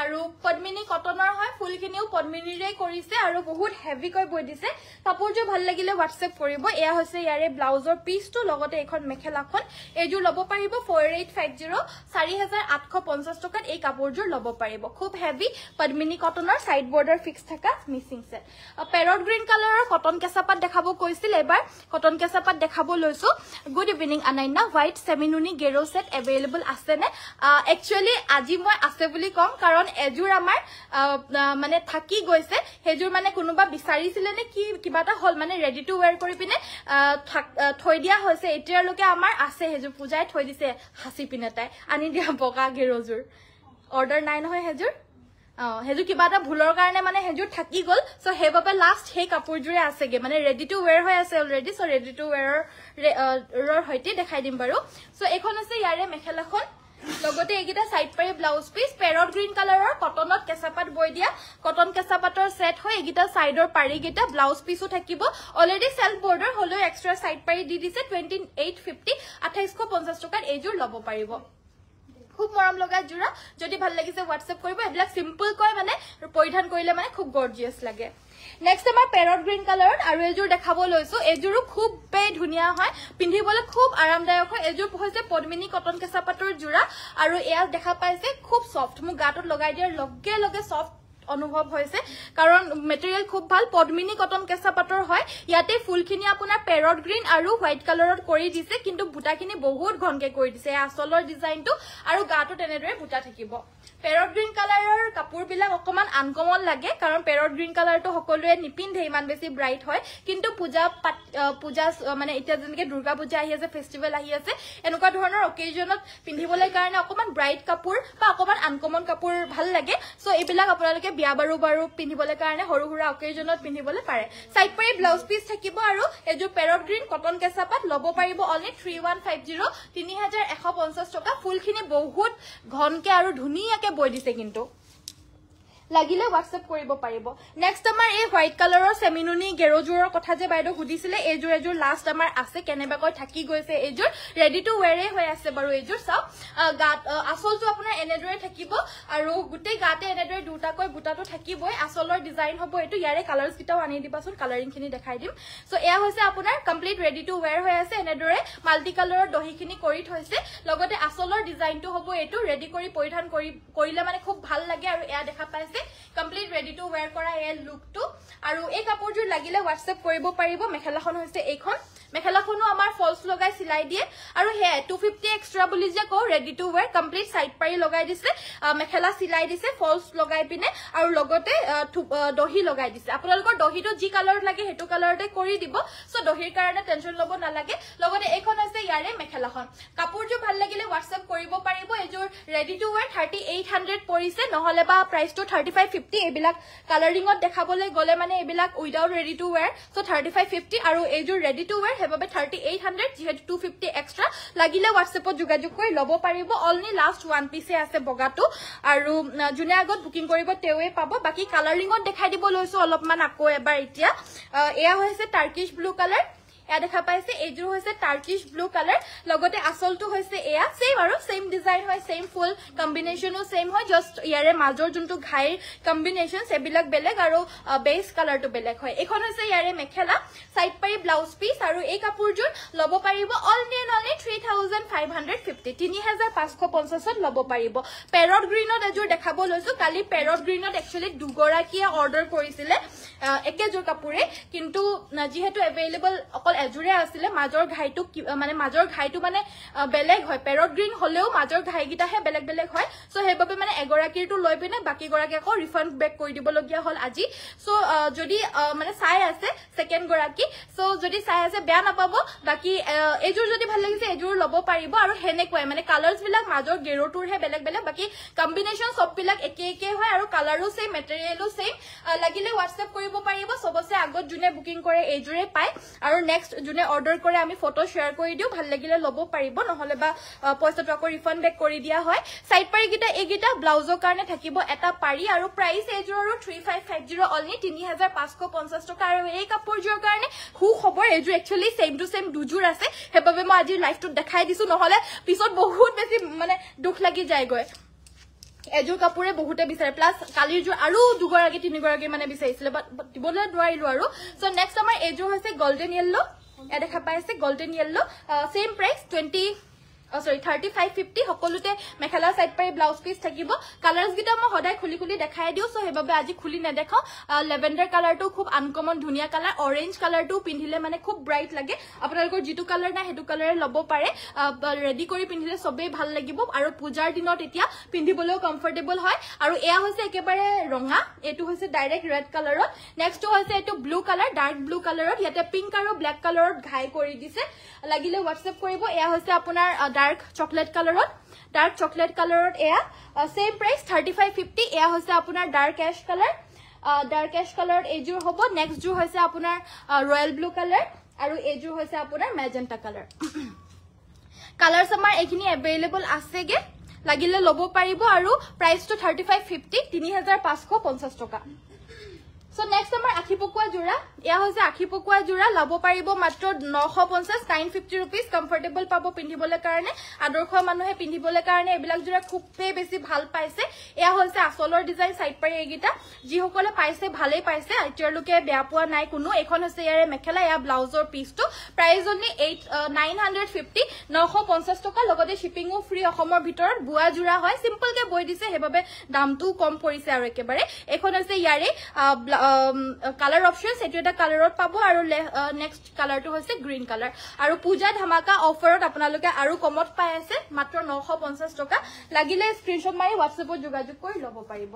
আৰু পদ্মিনী কটনৰ হয় ফুলখিনিও পদ্মিনীৰে কৰিছে আৰু বহুত হেভি কৈ বৈ দিছে কাপোৰজোৰ ভাল লাগিলে WhatsApp কৰিব এয়া হৈছে ইয়াৰে ব্লাউজৰ পিসটো লগতে এখন মেখেলাখন এইজোৰ লব পাৰিব 4850 4850 টকাত এই কাপোৰজোৰ লব পাৰিব খুব হেভি পদ্মিনী কটনৰ সাইড বৰ্ডাৰ ফিক্স থাকা মিক্সিং সেট পেৰট গ্ৰীন কালাৰৰ কটন কেঁচাপাত দেখাব কৈছিল এবাৰ কটন কেঁচাপাত দেখাব লৈছো গুড ইভিনিং আনাইনা হোৱাইট সেমিনুনি গেৰো সেট এভেইলেবল আছে নে একচুয়ালি আজি মই আছে বুলি কম কাৰণ এজোৰ আমাৰ মানে থাকি গৈছে হেজোৰ মানে কোনোবা বিচাৰিছিলে নে কি কিবাটা হল মানে ৰেডি টু ওয়্যাৰ কৰি পিনে থৈ দিয়া হৈছে এতিয়ালৈকে আমাৰ আছে হেজোৰ পূজাই থৈ দিছে হাসি পিনে তাই আনি দিয়া বগা গেৰোজোৰ অৰ্ডাৰ নাই নহয় হেজোৰ হেজু কিবাটা ভুলৰ কাৰণে মানে হেজুৰ থাকি গল সো হেবাবে লাষ্ট হে কাপোৰজোৰে আছেগে মানে ৰেডি টু ওয়্যাৰ হৈ আছে অলৰেডি সো ৰেডি টু ওয়্যাৰৰ হৈতে দেখাই দিম বাৰু সো এখন আছে ইয়াৰে মেখেলাখন লগতে এইকিটা সাইড পাৰি ব্লাউজ পিস পেৰট গ্ৰীন কালাৰৰ কটনত কেঁচাপাত বৈ দিয়া কটন কেঁচাপাতৰ সেট হয় এইকিটা সাইডৰ পাৰিকিটা ব্লাউজ পিসও থাকিব অলৰেডি সেলফ বৰ্ডাৰ হলো এক্সট্ৰা সাইড পাৰি দি দিছে 2850 2850 টকাত এইজোৰ লব পাৰিব খুব মৰম লগা জোৰা যদি ভাল লাগিছে WhatsApp কৰিব এবিলাক সিম্পল কয় মানে পৰিধান কৰিলে মানে খুব গৰ্জিয়াস লাগে নেক্সট আমাৰ পেৰট গ্ৰীন কালাৰত আৰু এজোৰ দেখাব লৈছো এজোৰো খুব ধুনিয়া হয় পিন্ধিবলৈ খুব আৰামদায়ক হয় এজোৰ হৈছে পদ্মিনী কটন কেঁচাপাতৰ জোৰা আৰু এয়া দেখা পাইছে খুব সফট মু গাটত লগাই দিয়াৰ লগে লগে সফট অনুভৱ হৈছে কাৰণ মেটেৰিয়েল খুব ভাল পদ্মিনী কটন কেঁচাপাতৰ হয় ইয়াতে ফুলখিনি আপোনাৰ পেৰট গ্ৰীন আৰু হোৱাইট কালাৰত কৰি দিছে কিন্তু বুটাখিনি বহুত ঘনকে কৰি দিছে আসলৰ ডিজাইনটো আৰু গাটো তেনেদৰে বুটা থাকিব পেৰট গ্ৰীন কালাৰৰ কাপোৰবিলাক অকমান আনকমন লাগে কাৰণ পেৰট গ্ৰীন কালাৰটো সকলোৱে নিপিন্ধে ইমান বেছি ব্ৰাইট হয় কিন্তু পূজা মানে এতিয়া যেনেকে দুৰ্গা পূজা আহি আছে ফেষ্টিভেল আহি আছে এনেকুৱা ধৰণৰ অকেজনত পিন্ধিবলৈ কাৰণে অকমান ব্ৰাইট কাপোৰ বা অকমান আনকমন কাপোৰ ভাল লাগে সো এইবিলাক আপোনালোকে বিয়া বাৰু পিন্ধিবলৈ কাৰণে হৰু হুৰা অকেজনত পিন্ধিবলৈ পাৰে সাইড পাৰি ব্লাউজ পিস থাকিব আৰু এজোৰ পেৰট গ্ৰীন কটন কেঁচাপাত লব পাৰিব অনলি 3150 3150 টকা ফুলখিনি বহুত ঘনকে আৰু ধুনিয়াকে বৈ দিছে কিন্তু লাগিলে WhatsApp কৰিব পাৰিব নেক্সট আমাৰ এই হোৱাইট কালাৰৰ সেমিনুনি গেৰোজোৰৰ কথা যে বাইদেউ সুধিছিলে এজোৰ লাষ্ট আমাৰ আছে কেনেবাকৈ থাকি গৈছে এজোৰ ৰেডি টু ওয়্যাৰে হৈ আছে বাৰু এজোৰ চাও গাত আসলটো আপোনাৰ এনেদৰে থাকিব আৰু গুটেই গাতে এনেদৰে দুটাকৈ বুটাটো থাকিবই আসলৰ ডিজাইন হ'ব এটো ইয়াৰে কালাৰস কিটাও আনি দিবাচোন কালাৰিং খিনি দেখাই দিম সো এয়া হৈছে আপোনাৰ কমপ্লিট ৰেডি টু ওয়্যাৰ হৈ আছে এনেদৰে মাল্টি কালাৰৰ দহিখিনি কৰি থৈছে লগতে আসলৰ ডিজাইনটো হ'ব এটো ৰেডি কৰি পৰিধান কৰিলে মানে খুব ভাল লাগে আৰু এয়া দেখা পাইছে আহিছে কমপ্লিট ৰেডি টু ওয়্যাৰ কৰা এই লুকটো আৰু এই কাপোৰযোৰ লাগিলে WhatsApp কৰিব পাৰিব মেখেলাখন হৈছে এইখন মেখেলাখনো আমাৰ ফলস লগাই সিলাই দিয়ে আৰু হে 250 এক্সট্ৰা বুলি যে কও ready to where complete side পাৰি লগাই দিছে মেখেলা সিলাই দিছে ফলস লগাই পিনে আৰু লগতে দহি লগাই দিছে আপোনালোকৰ দহিটো যি কালাৰ লাগে হেতু কালাৰতে কৰি দিব সো দহিৰ কাৰণে টেনচন লব নালাগে লগতে এইখন আছে ইয়াৰে মেখেলাখন কাপোৰযোৰ ভাল লাগিলে WhatsApp কৰিব পাৰিব এযোৰ ৰেডি টু ওয়্যাৰ 3800 পৰিছে নহলে বা প্ৰাইসটো 3550 এবিলাক কালাৰিংত দেখাবলৈ গলে মানে এবিলাক without ready to wear so 3550 আৰু এযোৰ ৰেডি টু ওয়্যাৰ হেবাবে 3800 যেহেতু 250 এক্সট্ৰা লাগিলে WhatsAppত যোগাযোগ কৰি লব পাৰিব অনলি লাষ্ট ওয়ান পিছে আছে বগাটো আৰু জুনে আগত বুকিং কৰিব তেৱে পাব বাকি কালাৰিংত দেখাই দিব লৈছো অলপমান আকৌ এবাৰ এতিয়া এয়া হৈছে টাৰ্কিশ ব্লু কালাৰ এয়া দেখা পাইছে এযোৰ হৈছে টাৰ্কিশ ব্লু কালাৰ লগতে আসলটো হৈছে এয়া সেম আৰু সেম ডিজাইন হয় সেম ফুল কম্বিনেশনো সেম হয় জাস্ট ইয়াৰে মাজৰ যোনটো ঘাইৰ কম্বিনেশন সেবিলাক বেলেগ আৰু বেস কালাৰটো বেলেগ হয় এখন হৈছে ইয়াৰে মেখেলা সাইড পাৰি ব্লাউজ পিস আৰু এই কাপোৰযোৰ লব পাৰিব অনলি 3550 3550 লব পাৰিব পেৰট গ্ৰীনত এযোৰ দেখাব লৈছো কালি পেৰট গ্ৰীনত একচুয়ালি দুগৰাকীয়ে অৰ্ডাৰ কৰিছিলে একেযোৰ কাপোৰে কিন্তু যেহেতু अवेलेबल অকল এজুৰে আছিল মাজৰ ঘাইটো মানে বেলেগ হয় পেৰট গ্ৰীন হলেও মাজৰ ঘাইগিটাহে বেলেগ বেলেগ হয় সো হেবাবে মানে এগৰাকীৰটো লৈ পিনে বাকি গৰাকী আকৌ ৰিফান্ড বেক কৰি দিব লগিয়া হল আজি সো যদি মানে চাই আছে সেকেন্ড গৰাকী সো যদি চাই আছে বেয়া নাপাব বাকি এজুৰ যদি ভাল লাগিছে এজুৰ লব পাৰিব আৰু হেনেকৈ মানে কালাৰস বিলাক মাজৰ গেৰোটোৰহে বেলেগ বেলেগ বাকি কম্বিনেশন সব বিলাক একে একে হয় আৰু কালাৰো সেম মেটেৰিয়েলো সেম লাগিলে WhatsApp কৰিব পাৰিব সবছে আগত জুনে বুকিং কৰে এজুৰে পায় আৰু নেক্সট জুনে অৰ্ডাৰ কৰে আমি ফটো শেয়াৰ কৰি দিও ভাল লাগিলে লব পাৰিব নহলে বা পইচাটো আকৌ ৰিফান্ড বেক কৰি দিয়া হয় সাইড পাৰি গিটা এগিটা ব্লাউজৰ কাৰণে থাকিব এটা পাৰি আৰু প্ৰাইস এজুৰ 3550 অনলি 3550 টকা আৰু এই কাপোৰজোৰ কাৰণে খু খবৰ Azure actually same to same দুজুৰ আছে হেবাবে মই আজি লাইভটো দেখাই দিছো নহলে পিছত বহুত বেছি মানে দুখ লাগি যায়গৈ এজুৰ কাপোৰে বহুতে বিচাৰে প্লাস কালিৰ জুৰ আৰু দুগৰাকী তিনিগৰাকী মানে বিচাৰিছিলে বাট দিবলৈ নোৱাৰিলো আৰু সো নেক্সট আমাৰ এজুৰ হৈছে গোল্ডেন ইয়েলো এ দেখা পাইছে গোল্ডেন ইয়েলো সেম প্ৰাইস 3550 সকলোতে মেখেলা সাইড পাৰি ব্লাউজ পিস থাকিব কালাৰস গিটা মই হদাই খুলি খুলি দেখাই দিও সো হেবাবে আজি খুলি না দেখাও লেভেন্ডাৰ কালাৰটো খুব আনকমন ধুনিয়া কালাৰ অৰেঞ্জ কালাৰটো পিন্ধিলে মানে খুব ব্ৰাইট লাগে আপোনালোকৰ যেটো কালাৰ না হেতু কালাৰে লব পাৰে ৰেডি কৰি পিন্ধিলে সবে ভাল লাগিব আৰু পূজাৰ দিনত এতিয়া পিন্ধিবলৈও কমফৰ্টেবল হয় আৰু এয়া হৈছে একেবাৰে ৰঙা এটো হৈছে ডাইৰেক্ট ৰেড কালাৰত নেক্সট হৈছে এটো ব্লু কালাৰ ডাৰ্ক ব্লু কালাৰত ইয়াতে পিংক আৰু ব্ল্যাক কালাৰত ঘাই কৰি দিছে লাগিলে WhatsApp কৰিব এয়া হৈছে আপোনাৰ ডাৰ্ক চকলেট কালাৰত এয়া সেম প্ৰাইস 3550 এয়া হৈছে আপোনাৰ ডাৰ্ক এশ কালাৰত এজুৰ হ'ব নেক্সট জুৰ হৈছে আপোনাৰ ৰয়েল ব্লু কালাৰ আৰু এজুৰ হৈছে আপোনাৰ মেজেন্টা কালাৰ কালাৰস আমাৰ এখিনি अवेलेबल আছেগে লাগিলে লব পাৰিব আৰু প্ৰাইসটো 3550 3550 টকা So next আমাৰ আখি পকুৱা জোৰা এয়া হৈছে আখি পকুৱা জোৰা লব পাৰিব মাত্ৰ 950 950 रुपीस কমফৰ্টেবল পাব পিন্ধিবলৈ কাৰণে আদৰ্শ মানুহে পিন্ধিবলৈ কাৰণে এবিলাক জোৰা খুববে বেছি ভাল পাইছে এয়া হৈছে আসলৰ ডিজাইন সাইড পাৰি এগিটা যি সকলে পাইছে ভালেই পাইছে আইতিয়াৰলুকে বেয়া পোৱা নাই কোনো এখন হৈছে ইয়াৰে মেখেলা এয়া ব্লাউজৰ পিসটো প্ৰাইস অনলি 950 950 টকা লগতে শিপিংও ফ্ৰী অসমৰ ভিতৰত বুৱা জোৰা হয় সিম্পল কে বৈ দিছে হেবাবে দামটো কম পৰিছে আৰু একেবাৰে এখন হৈছে ইয়াৰে color options এটো এটা কালাৰত পাবো আৰু নেক্সট কালাৰটো হৈছে গ্ৰীন কালাৰ আৰু পূজা ধামাকা অফাৰত আপোনালোকে আৰু কমত পাই আছে মাত্ৰ 950 টকা লাগিলে স্ক্ৰিনশ্বট মাৰি WhatsAppত যোগাযোগ কৰি লব পাৰিব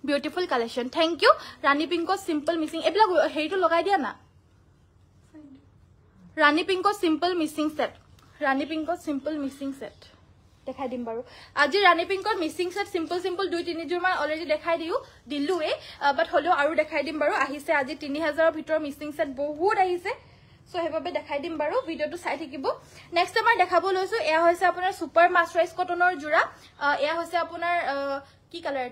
বিউটিফুল কালেকশন থ্যাংক ইউ ৰানী পিংকো সিম্পল মিসিং এবলা হেইটো লগাই দিয়া না ৰানী পিংকো সিম্পল মিসিং সেট দেখাই দিম বাৰু আজি ৰানী পিংকৰ মিসিং সেট সিম্পল দুই তিনি জোৰ মান অলৰেডি দেখাই দিলুৱে বাট হলেও আৰু দেখাই দিম বাৰু আহিছে আজি 3000 ৰ ভিতৰ মিসিং সেট বহুত আহিছে সো হেবাবে দেখাই দিম বাৰু ভিডিওটো চাই থাকিব নেক্সট আমাৰ দেখাব লৈছো এয়া হৈছে আপোনাৰ সুপাৰ মাস্টাৰাইজ কটনৰ জোৰা এয়া হৈছে আপোনাৰ কি কালাৰ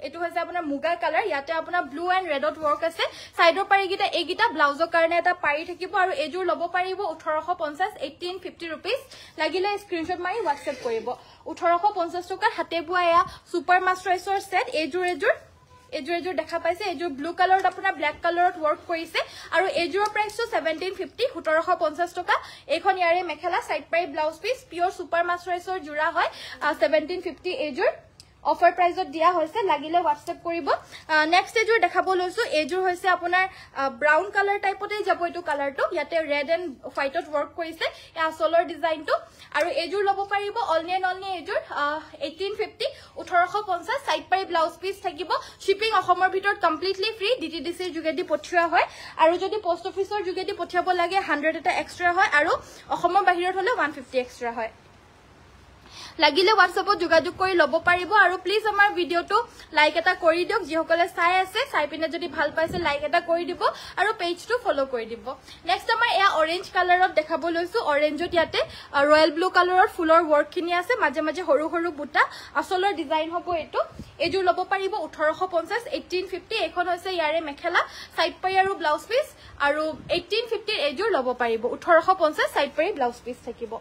এটো হৈছে আপোনাৰ মুগা কালাৰ ইয়াতে আপোনাৰ ব্লু এন্ড ৰেডত ওয়াৰ্ক আছে সাইডৰ পাৰিগিটা এগিটা ব্লাউজৰ কাৰণে এটা পাৰি থাকিব আৰু এজোৰ লব পাৰিব 1850 1850 रुपीस লাগিলে স্ক্ৰিনশ্বট মাৰি WhatsApp কৰিব 1850 টকা হাতে বুৱা এয়া সুপাৰ মাস্টাৰাইজৰ সেট এজোৰ দেখা পাইছে এজোৰ ব্লু কালাৰত আপোনাৰ ব্ল্যাক কালাৰত ওয়াৰ্ক কৰিছে আৰু এজোৰ প্ৰাইসটো 1750 1750 টকা এখন ইয়াৰে মেখেলা সাইড পাৰি ব্লাউজ পিস পিওৰ সুপাৰ মাস্টাৰাইজৰ জোৰা হয় 1750 এজোৰ অফাৰ প্ৰাইজত দিয়া হৈছে লাগিলে WhatsApp কৰিব নেক্সট এজুৰ দেখাব লৈছো এজুৰ হৈছে আপোনাৰ ব্ৰাউন কালাৰ টাইপতে যাব এটো কালাৰটো ইয়াতে ৰেড এণ্ড হোৱাইটত ওয়াৰ্ক কৰিছে এই আসলৰ ডিজাইনটো আৰু এজুৰ ল'ব পাৰিব অনলি এজুৰ 1850 1850 সাইড পাৰি ব্লাউজ পিস থাকিব শিপিং অসমৰ ভিতৰত কমপ্লিটলি ফ্ৰী DTDC ৰ যোগেদি পঠিওৱা হয় আৰু যদি পোষ্ট অফিচৰ যোগেদি পঠিয়াব লাগে 100 এটা এক্সট্ৰা হয় আৰু অসমৰ বাহিৰত হলে 150 এক্সট্ৰা হয় লাগিলে WhatsAppত যোগাযোগ কৰি ল'ব পাৰিব আৰু প্লিজ আমাৰ ভিডিওটো লাইক এটা কৰি দিয়ক যিসকলে চাই আছে চাই পিনে যদি ভাল পাইছে লাইক এটা কৰি দিব আৰু পেজটো ফলো কৰি দিব নেক্সট আমাৰ এয়া অৰেঞ্জ কালাৰত দেখাব লৈছো অৰেঞ্জত ইয়াতে ৰয়েল ব্লু কালাৰৰ ফুলৰ ওয়াৰ্কখিনি আছে মাজে মাজে সৰু সৰু বুটা আসলৰ ডিজাইন হ'ব এটো এজুৰ ল'ব পাৰিব 1850 1850 এখন হৈছে ইয়াৰে মেখেলা সাইড পাই আৰু ব্লাউজ পিস আৰু 1850 এজুৰ ল'ব পাৰিব 1850 সাইড পাই ব্লাউজ পিস থাকিব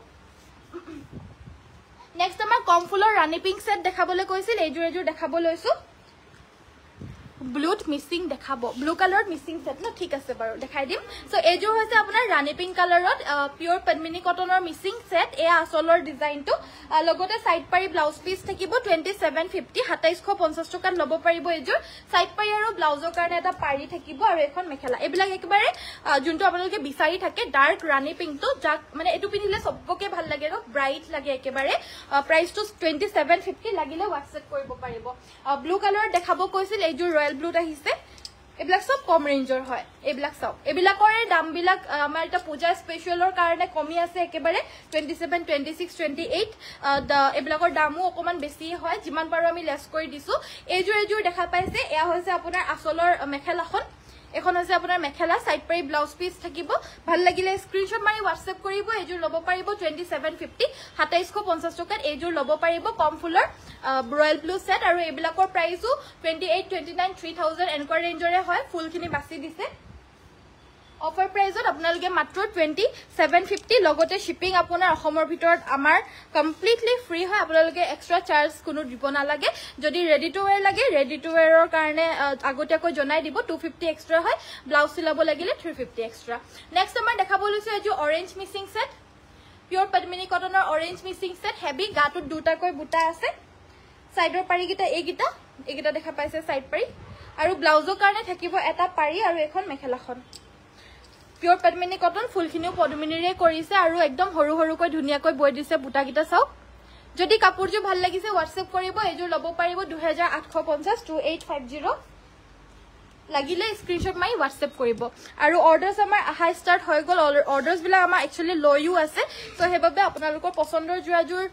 নেক্সট আমাৰ কম ফুলৰ ৰাণী পিংক সেট দেখাবলৈ কৈছিল এজুৰ দেখাব লৈছো ব্লুত মিসিং দেখাব ব্লু কালাৰত মিসিং সেট ন ঠিক আছে বাৰু দেখাই দিম সো এজুৰ হৈছে আপোনাৰ ৰাণী পিংক কালাৰত পিওৰ পদ্মিনী কটনৰ মিসিং সেট এ আসলৰ ডিজাইনটো লগতে সাইড পাৰি ব্লাউজ পিস থাকিব 2750 2750 টকাত ল'ব পাৰিব এজুৰ সাইড পাৰি আৰু ব্লাউজৰ কাৰণে এটা পাৰি থাকিব আৰু এখন মেখেলা এবিলাক একেবাৰে যোনটো আপোনালোকে বিচাৰি থাকে ডাৰ্ক ৰাণী পিংকটো যাক মানে এটো পিনিলে সবকে ভাল লাগে ন ব্ৰাইট লাগে একেবাৰে প্ৰাইসটো 2750 লাগিলে WhatsApp কৰিব পাৰিব ব্লু কালাৰ দেখাব কৈছিল এজুৰ ৰয়েল ব্লুত আহিছে এবিলাক সব কম ৰেঞ্জৰ হয় এবিলাক সব এবিলাকৰ দাম বিলাক আমাৰ এটা পূজা স্পেশালৰ কাৰণে কমি আছে একেবাৰে 27 26 28 এবিলাকৰ দামও অকমান বেছি হয় যিমান পাৰো আমি লেছ কৰি দিছো এজুৰ দেখা পাইছে এয়া হৈছে আপোনাৰ আসলৰ মেখেলাখন এখন হৈছে আপোনাৰ মেখেলা সাইড পাৰি ব্লাউজ পিস থাকিব ভাল লাগিলে স্ক্ৰিনশ্বট মাৰি WhatsApp কৰিব এজুৰ ল'ব পাৰিব 2750 2750 টকাত এজুৰ ল'ব পাৰিব কম ফুলৰ ৰয়েল ব্লু সেট আৰু এবিলাকৰ প্ৰাইসও 28 29 3000 এনেকুৱা ৰেঞ্জৰে হয় ফুলখিনি বাছি দিছে অফাৰ প্ৰাইজত আপোনালোকে মাত্ৰ 2750 লগতে শিপিং আপোনাৰ অসমৰ ভিতৰত আমাৰ কমপ্লিটলি ফ্ৰী হয় আপোনালোকে এক্সট্ৰা চাৰ্জ কোনো দিব নালাগে যদি ৰেডি টু ওয়্যাৰ লাগে ৰেডি টু ওয়্যাৰৰ কাৰণে আগতীয়াকৈ জনাই দিব 250 এক্সট্ৰা হয় ব্লাউজ চিলাব লাগিলে 350 এক্সট্ৰা নেক্সট আমাৰ দেখাব লৈছো এজু অৰেঞ্জ মিসিং সেট পিওৰ পদ্মিনী কটনৰ অৰেঞ্জ মিসিং সেট হেভি গাটোত দুটাকৈ বুটা আছে সাইডৰ পাৰিকিটা এইকিটা দেখা পাইছে সাইড পাৰি আৰু ব্লাউজৰ কাৰণে থাকিব এটা পাৰি আৰু এখন মেখেলাখন পিওৰ পদ্মিনী কটন ফুলখিনিও পদ্মিনীৰে কৰিছে আৰু একদম সৰু সৰুকৈ ধুনিয়াকৈ বৈ দিছে বুটাকিটা চাও যদি কাপোৰজু ভাল লাগিছে WhatsApp কৰিব এজুৰ ল'ব পাৰিব 2850 2850 লাগিলে স্ক্ৰিনশ্বট মাৰি WhatsApp কৰিব আৰু অৰ্ডাৰছ আমাৰ আহা ষ্টাৰ্ট হৈ গল অৰ্ডাৰছ বিলা আমাৰ একচুয়ালি লয়ও আছে তো হেবাবে আপোনালোকৰ পছন্দৰ জুৰাজুৰ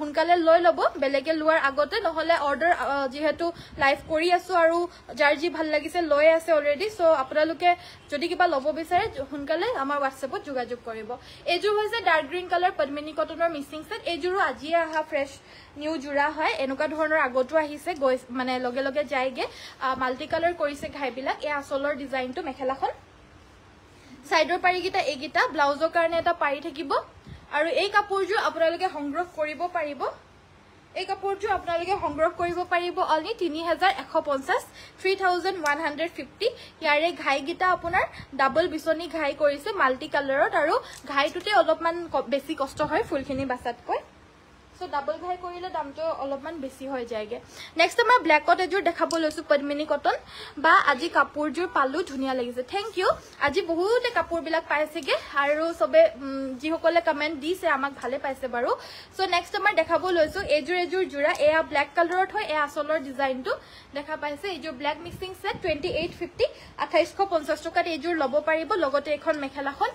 হুনকালে লৈ লব বেলেগে লোৱাৰ আগতে নহলে অৰ্ডাৰ যেহেতু লাইভ কৰি আছো আৰু যাৰ যি ভাল লাগিছে লৈ আছে অলৰেডি সো আপোনালোকে যদি কিবা লব বিচাৰে হুনকালে আমাৰ WhatsAppত যোগাযোগ কৰিব এজুৰ হৈছে ডাৰ্ক গ্ৰীন কালাৰ পদ্মিনী কটনৰ মিসিং সেট এজুৰো আজি আহা ফ্ৰেশ নিউ জুৰা হয় এনেকুৱা ধৰণৰ আগতো আহিছে মানে লগে লগে যায়গে মাল্টি কালাৰ কৰিছে ঘাইবিলাক এই আসলৰ ডিজাইনটো মেখেলাখন সাইডৰ পাৰিকিটা এইকিটা ব্লাউজৰ কাৰণে এটা পাৰি থাকিব আৰু এই কাপোৰজু আপোনালোকে সংগ্ৰহ কৰিব পাৰিব এই কাপোৰজু আপোনালোকে সংগ্ৰহ কৰিব পাৰিব অনলি 3150 3150 ইয়াৰে ঘাইকিটা আপোনাৰ ডাবল বিছনি ঘাই কৰিছে মাল্টি কালাৰত আৰু ঘাইটোতে অলপমান বেছি কষ্ট হয় ফুলখিনি বাছাতকৈ সো ডাবল ঘাই কৰিলে দামটো অলপমান বেছি হৈ যায়গে নেক্সট আমাৰ ব্ল্যাকত এজুৰ দেখাব লৈছো পদ্মিনী কটন বা আজি কাপোৰজুৰ পালু ধুনিয়া লাগিছে থ্যাংক ইউ আজি বহুতে কাপোৰ বিলাক পাইছেগে আৰু সবে যিসকলে কমেন্ট দিছে আমাক ভালে পাইছে বাৰু সো নেক্সট আমাৰ দেখাব লৈছো এজুৰ জুৰা এয়া ব্ল্যাক কালাৰত হয় এয়া আসলৰ ডিজাইনটো দেখা পাইছে এজুৰ ব্ল্যাক মিক্সিং সেট 2850 2850 টকাত এজুৰ ল'ব পাৰিব লগতে এখন মেখেলাখন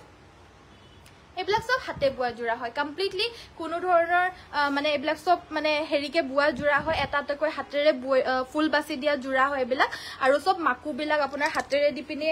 এবিলাক সব হাতে বুয়া জুৰা হয় কমপ্লিটলি কোনো ধৰণৰ মানে এবিলাক সব মানে হেৰিকে বুয়া জুৰা হয় এটাকৈ হাতেৰে ফুল বাছি দিয়া জুৰা হয় এবিলাক আৰু সব মাকু বিলাক আপোনাৰ হাতেৰে দিপিনে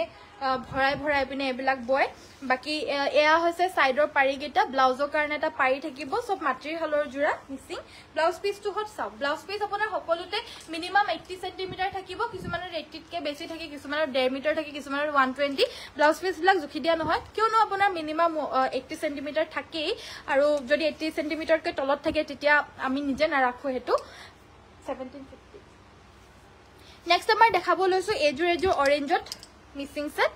ভৰাই পিনে এবিলাক বয় বাকি এয়া হৈছে সাইডৰ পাৰিকিটা ব্লাউজৰ কাৰণে এটা পাৰি থাকিব সব মাটিৰ হালৰ জুৰা মিসিং ব্লাউজ পিসটো হট চাও ব্লাউজ পিস আপোনাৰ সকলোতে মিনিমাম 80 সেমি থাকিব কিছুমানৰ 80 কে বেছি থাকে কিছুমানৰ 1.5 মিটাৰ থাকে কিছুমানৰ 120 ব্লাউজ পিস বিলাক জুখি দিয়া নহয় কিয়নো আপোনাৰ মিনিমাম 80 সেমি থাকে আৰু যদি 80 সেমিকৈ তলত থাকে তেতিয়া আমি নিজে নাৰাখো হেতু 1750 নেক্সট আমাৰ দেখাব লৈছো এজুৰ অৰেঞ্জত মিসিং সেট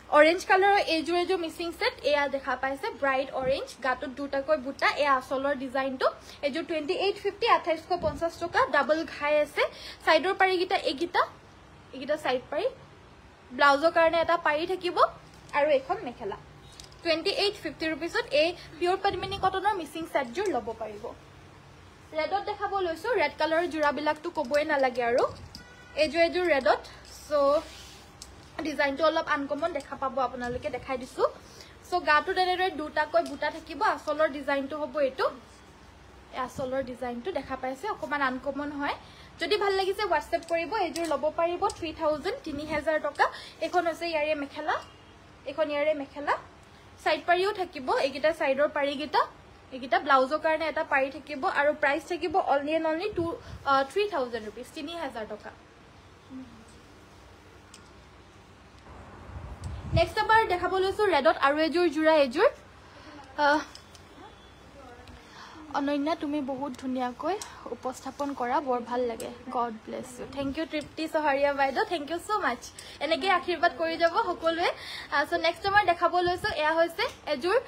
অৰেঞ্জ কালাৰৰ এইযোৰ এযোৰ মিচিং সেট এয়া দেখা পাইছে ব্ৰাইট অৰেঞ্জ গাটো দুটাকৈ বুটা এয়া আসলৰ ডিজাইনটো এযোৰ 2850 2850 টকা ডাবল ঘাই আছে সাইডৰ পাৰিগিটা এগিটা সাইড পাৰি ব্লাউজৰ কাৰণে এটা পাৰি থাকিব আৰু এখন মেখেলা 2850 रुपीसत ए प्योर पद्मिनी कटনৰ মিচিং সেট জোৰ লব পাৰিব ৰেডত দেখাব লৈছো ৰেড কালাৰৰ জোৰা বিলাক তো কবই নালাগে আৰু এযোৰ ৰেডত সো ডিজাইনটো অলপ আনকমন দেখা পাব আপোনালোকে দেখাই দিছো সো গাটো তেনেৰে দুটাকৈ বুটা থাকিব আসলৰ ডিজাইনটো হ'ব এটো আসলৰ ডিজাইনটো দেখা পাইছে অকমান আনকমন হয় যদি ভাল লাগিছে WhatsApp কৰিব এযোৰ লব পাৰিব 3000 টকা এখন আছে ইয়াৰে মেখেলা সাইড পাৰিও থাকিব এগিটা সাইডৰ পাৰিগিটা এগিটা ব্লাউজৰ কাৰণে এটা পাৰি থাকিব আৰু প্ৰাইস থাকিব অনলি 3000 रुपीस 3000 টকা নেক্সট আবাৰ দেখাব লৈছো ৰেডত আৰু এযোৰ জোৰা এযোৰ অনন্যা তুমি বহুত ধুনিয়াকৈ উপস্থাপন কৰা বৰ ভাল লাগে God bless you thank you Tripti Saharia বাইদো থ্যাংক ইউ সো মাচ এনেকৈ আশীৰ্বাদ কৰি যাব সকলোৱে সো নেক্সট আমাৰ দেখাব লৈছো এয়া হৈছে এযোৰ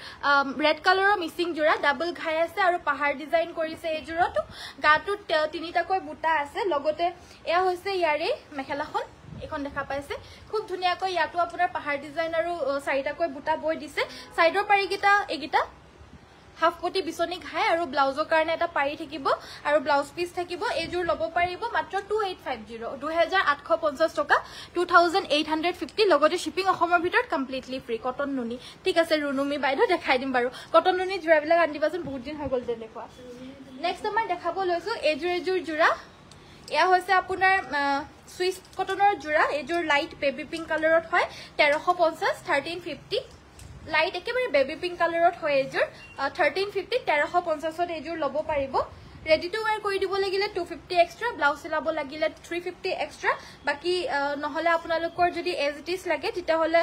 ৰেড কালাৰৰ মিচিং জোৰা ডাবল ঘাই আছে আৰু পাহাৰ ডিজাইন কৰিছে এযোৰটো গাটো তিনিটাকৈ বুটা আছে লগতে এয়া হৈছে ইয়াৰে মেখেলাখন এখন দেখা পাইছে খুব ধুনিয়াকৈ ইয়াটো আপোনাৰ পাহাৰ ডিজাইন আৰু চাৰিটাকৈ বুটা বৈ দিছে সাইডৰ পাৰিগিটা এগিটা হাফ পটি বিছনি ঘাই আৰু ব্লাউজৰ কাৰণে এটা পাৰি থাকিব আৰু ব্লাউজ পিস থাকিব এযোৰ লব পাৰিব মাত্ৰ 2850 টকা 2850 লগতে শিপিং অসমৰ ভিতৰত কমপ্লিটলি ফ্ৰী কটন নুনি ঠিক আছে ৰুনুমি বাইদো দেখাই দিম বাৰু কটন নুনি জোৰাবিলাক আনিবাচোন বহুত দিন হৈ গল তেনেকুৱা নেক্সট আমাৰ দেখাব লৈছো এযোৰ জোৰা এয়া হৈছে আপোনাৰ সুইস কটনৰ জোৰা এযোৰ লাইট বেবি পিংক কালাৰত হয় 1350 1350 লাইট একেবাৰে বেবি পিংক কালাৰত হয় এযোৰ 1350 1350ত এযোৰ লব পাৰিব ৰেডি টু ওয়্যাৰ কৰি দিব লাগিলে 250 এক্সট্ৰা ব্লাউজ সিলাব লাগিলে 350 এক্সট্ৰা বাকি নহলে আপোনালোকৰ যদি এজ ইট ইজ লাগে তেতিয়া হলে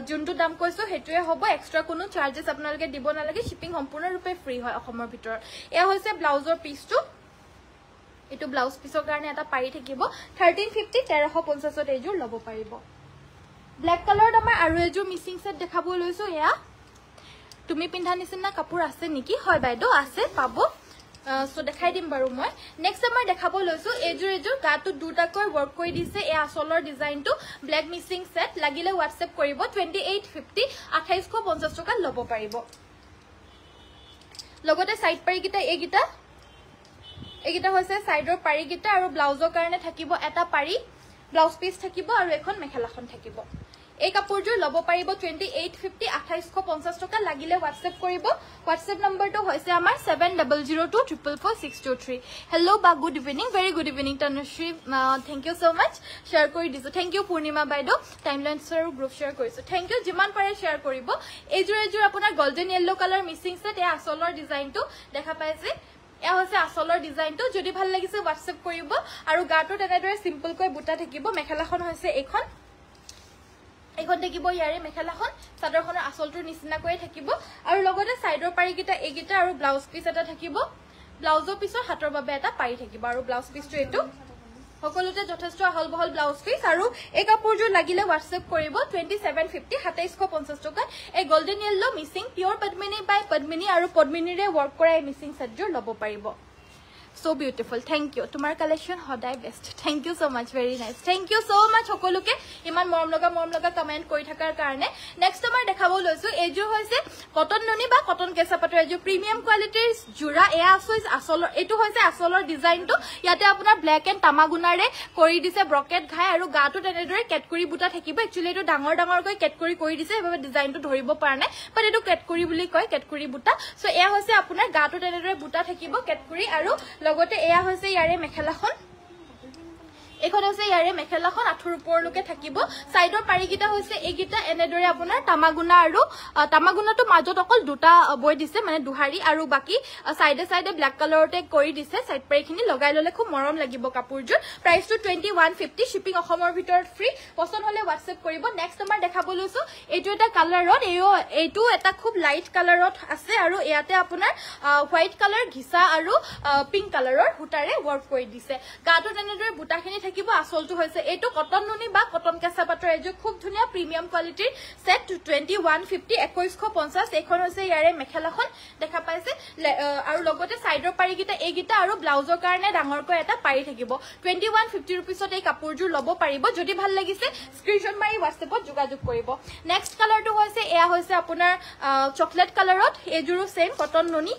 যোনটো দাম কৈছো হেতুৱে হ'ব এক্সট্ৰা কোনো চাৰ্জেস আপোনালোকে দিব নালাগে শিপিং সম্পূৰ্ণৰূপে ফ্ৰী হয় অসমৰ ভিতৰত এয়া হৈছে ব্লাউজৰ পিসটো এটো ব্লাউজ পিসৰ কাৰণে এটা পাৰি থাকিব 1350 1350ত এযোৰ লব পাৰিব ব্ল্যাক কালাৰত আমাৰ আৰু এযোৰ মিচিং সেট দেখাব লৈছো এয়া তুমি পিন্ধা নিচিনা কাপোৰ আছে নেকি হয় বাইদো আছে পাব সো দেখাই দিম বাৰু মই নেক্সট আমাৰ দেখাব লৈছো এযোৰ গাটো দুটাকৈ ওয়াৰ্ক কৰি দিছে এই আসলৰ ডিজাইনটো ব্ল্যাক মিচিং সেট লাগিলে WhatsApp কৰিব 2850 2850 টকা লব পাৰিব লগতে সাইড পাৰিগিটা এগিটা হৈছে সাইডৰ পাৰিগিটা আৰু ব্লাউজৰ কাৰণে থাকিব এটা পাৰি ব্লাউজ পিস থাকিব আৰু এখন মেখেলাখন থাকিব এই কাপোৰযোৰ লব পাৰিব 2850 2850 টকা লাগিলে WhatsApp কৰিব WhatsApp নম্বৰটো হৈছে আমাৰ 7002444623 হেল্ল বা good evening very good evening Tanushree thank you so much share কৰি দিছো থ্যাংক ইউ পূৰ্ণিমা বাইদো টাইমলাইনছ আৰু গ্ৰুপ শেয়াৰ কৰিছো থ্যাংক ইউ যিমান পাৰে শেয়াৰ কৰিব এযোৰ আপোনাৰ golden yellow colour Mising set এই আসলৰ ডিজাইনটো দেখা পাইছে এয়া হৈছে আসলৰ ডিজাইনটো যদি ভাল লাগিছে WhatsApp কৰিব আৰু গাটো তেনেদৰে সিম্পল কৈ বুটা থাকিব মেখেলাখন হৈছে এখন থাকিব ইয়াৰে মেখেলাখন চাদৰখনৰ আসলটোৰ নিচিনা কৈ থাকিব আৰু লগতে সাইডৰ পাৰিগিটা এগিটা আৰু ব্লাউজ পিস এটা থাকিব ব্লাউজৰ পিছৰ হাতৰ বাবে এটা পাৰি থাকিব আৰু ব্লাউজ পিসটো এটো সকলোতে যথেষ্ট আহল বহল ব্লাউজ পিস আৰু এই কাপোৰযোৰ লাগিলে WhatsApp কৰিব 2750 2750 টকা এই গোল্ডেন ইয়েলো মিচিং পিওৰ পদ্মিনী বাই পদ্মিনী আৰু পদ্মিনীৰে ওয়াৰ্ক কৰা এই মিচিং সেটযোৰ লব পাৰিব so beautiful thank you তোমার কালেকশন হদাই best thank you so much very nice thank you so much সকলোকে ইমান মৰম লগা কমেন্ট কৰি থাকাৰ কাৰণে নেক্সট আমাৰ দেখাব লৈছো এযোৰ হৈছে কটন নুনি বা কটন কেঁচা পাটৰ এযোৰ প্ৰিমিয়াম কোৱালিটিৰ জোৰা এয়া আছে আসলৰ এটো হৈছে আসলৰ ডিজাইনটো ইয়াতে আপোনাৰ ব্ল্যাক এন্ড তামাগুনাৰে কৰি দিছে ব্ৰকেট ঘাই আৰু গাটো তেনেদৰে কেটকৰি বুটা থাকিব একচুয়ালি এটো ডাঙৰকৈ কেটকৰি কৰি দিছে এবাৰ ডিজাইনটো ধৰিব পৰা নাই বাট এটো কেটকৰি বুলি কয় কেটকৰি বুটা সো এয়া হৈছে আপোনাৰ গাটো তেনেদৰে বুটা থাকিব কেটকৰি আৰু লগতে এয়া হৈছে ইয়াৰে মেখেলাখন এখন আছে ইয়াৰে মেখেলাখন আঠুৰ ওপৰলৈকে থাকিব সাইডৰ পাৰিগিটা হৈছে এগিটা এনেদৰে আপোনাৰ তামাগুনা আৰু তামাগুনাটো মাজত অকল দুটা বৈ দিছে মানে দুহাৰি আৰু বাকি সাইডে ব্ল্যাক কালাৰতে কৰি দিছে সাইড পাৰিখিনি লগাই ললে খুব মৰম লাগিব কাপোৰযোৰ প্ৰাইসটো 2150 শিপিং অসমৰ ভিতৰত ফ্ৰী পছন্দ হলে WhatsApp কৰিব নেক্সট আমাৰ দেখাব লৈছো এইটো এটা কালাৰত এইটো এটা খুব লাইট কালাৰত আছে আৰু ইয়াতে আপোনাৰ হোৱাইট কালাৰ ঘিসা আৰু পিংক কালাৰৰ হুটাৰে ওয়াৰ্ক কৰি দিছে গাটো তেনেদৰে বুটাখিনি থাকিব আসলটো হৈছে এটো কটন নুনি বা কটন কেঁচা পাটৰ এযোৰ খুব ধুনিয়া প্ৰিমিয়াম কোৱালিটিৰ সেট 2150 2150 এখন হৈছে ইয়াৰে মেখেলাখন দেখা পাইছে আৰু লগতে সাইডৰ পাৰিগিটা এইগিটা আৰু ব্লাউজৰ কাৰণে ডাঙৰকৈ এটা পাৰি থাকিব 2150 रुपीसত এই কাপোৰযোৰ লব পাৰিব যদি ভাল লাগিছে স্ক্ৰিনশ্বট মাৰি WhatsAppত যোগাযোগ কৰিব নেক্সট কালাৰটো হৈছে এয়া হৈছে আপোনাৰ চকলেট কালাৰত এযোৰো সেম কটন নুনি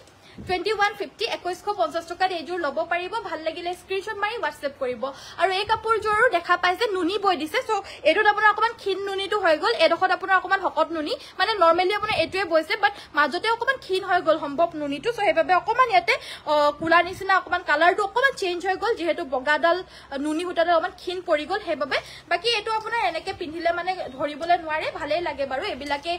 2150 2150 টকাত এযোৰ লব পাৰিব ভাল লাগিলে স্ক্ৰিনশ্বট মাৰি WhatsApp কৰিব আৰু এই কাপোৰযোৰো দেখা পাইছে নুনি বৈ দিছে সো এটোত আপোনাৰ অকমান ক্ষীণ নুনিটো হৈ গল এডখত আপোনাৰ অকমান হকত নুনি মানে নৰমালি আপোনাৰ এটোৱে বৈছে বাট মাজতে অকমান ক্ষীণ হৈ গল সম্ভৱ নুনিটো সো হেবাবে অকমান ইয়াতে কুলা নিচিনা অকমান কালাৰটো অকমান চেঞ্জ হৈ গল যেহেতু বগাডাল নুনি হুটাডাল অকমান ক্ষীণ পৰি গল হেবাবে বাকি এটো আপোনাৰ এনেকে পিন্ধিলে মানে ধৰিবলে নোৱাৰে ভালেই লাগে বাৰু এবিলাকে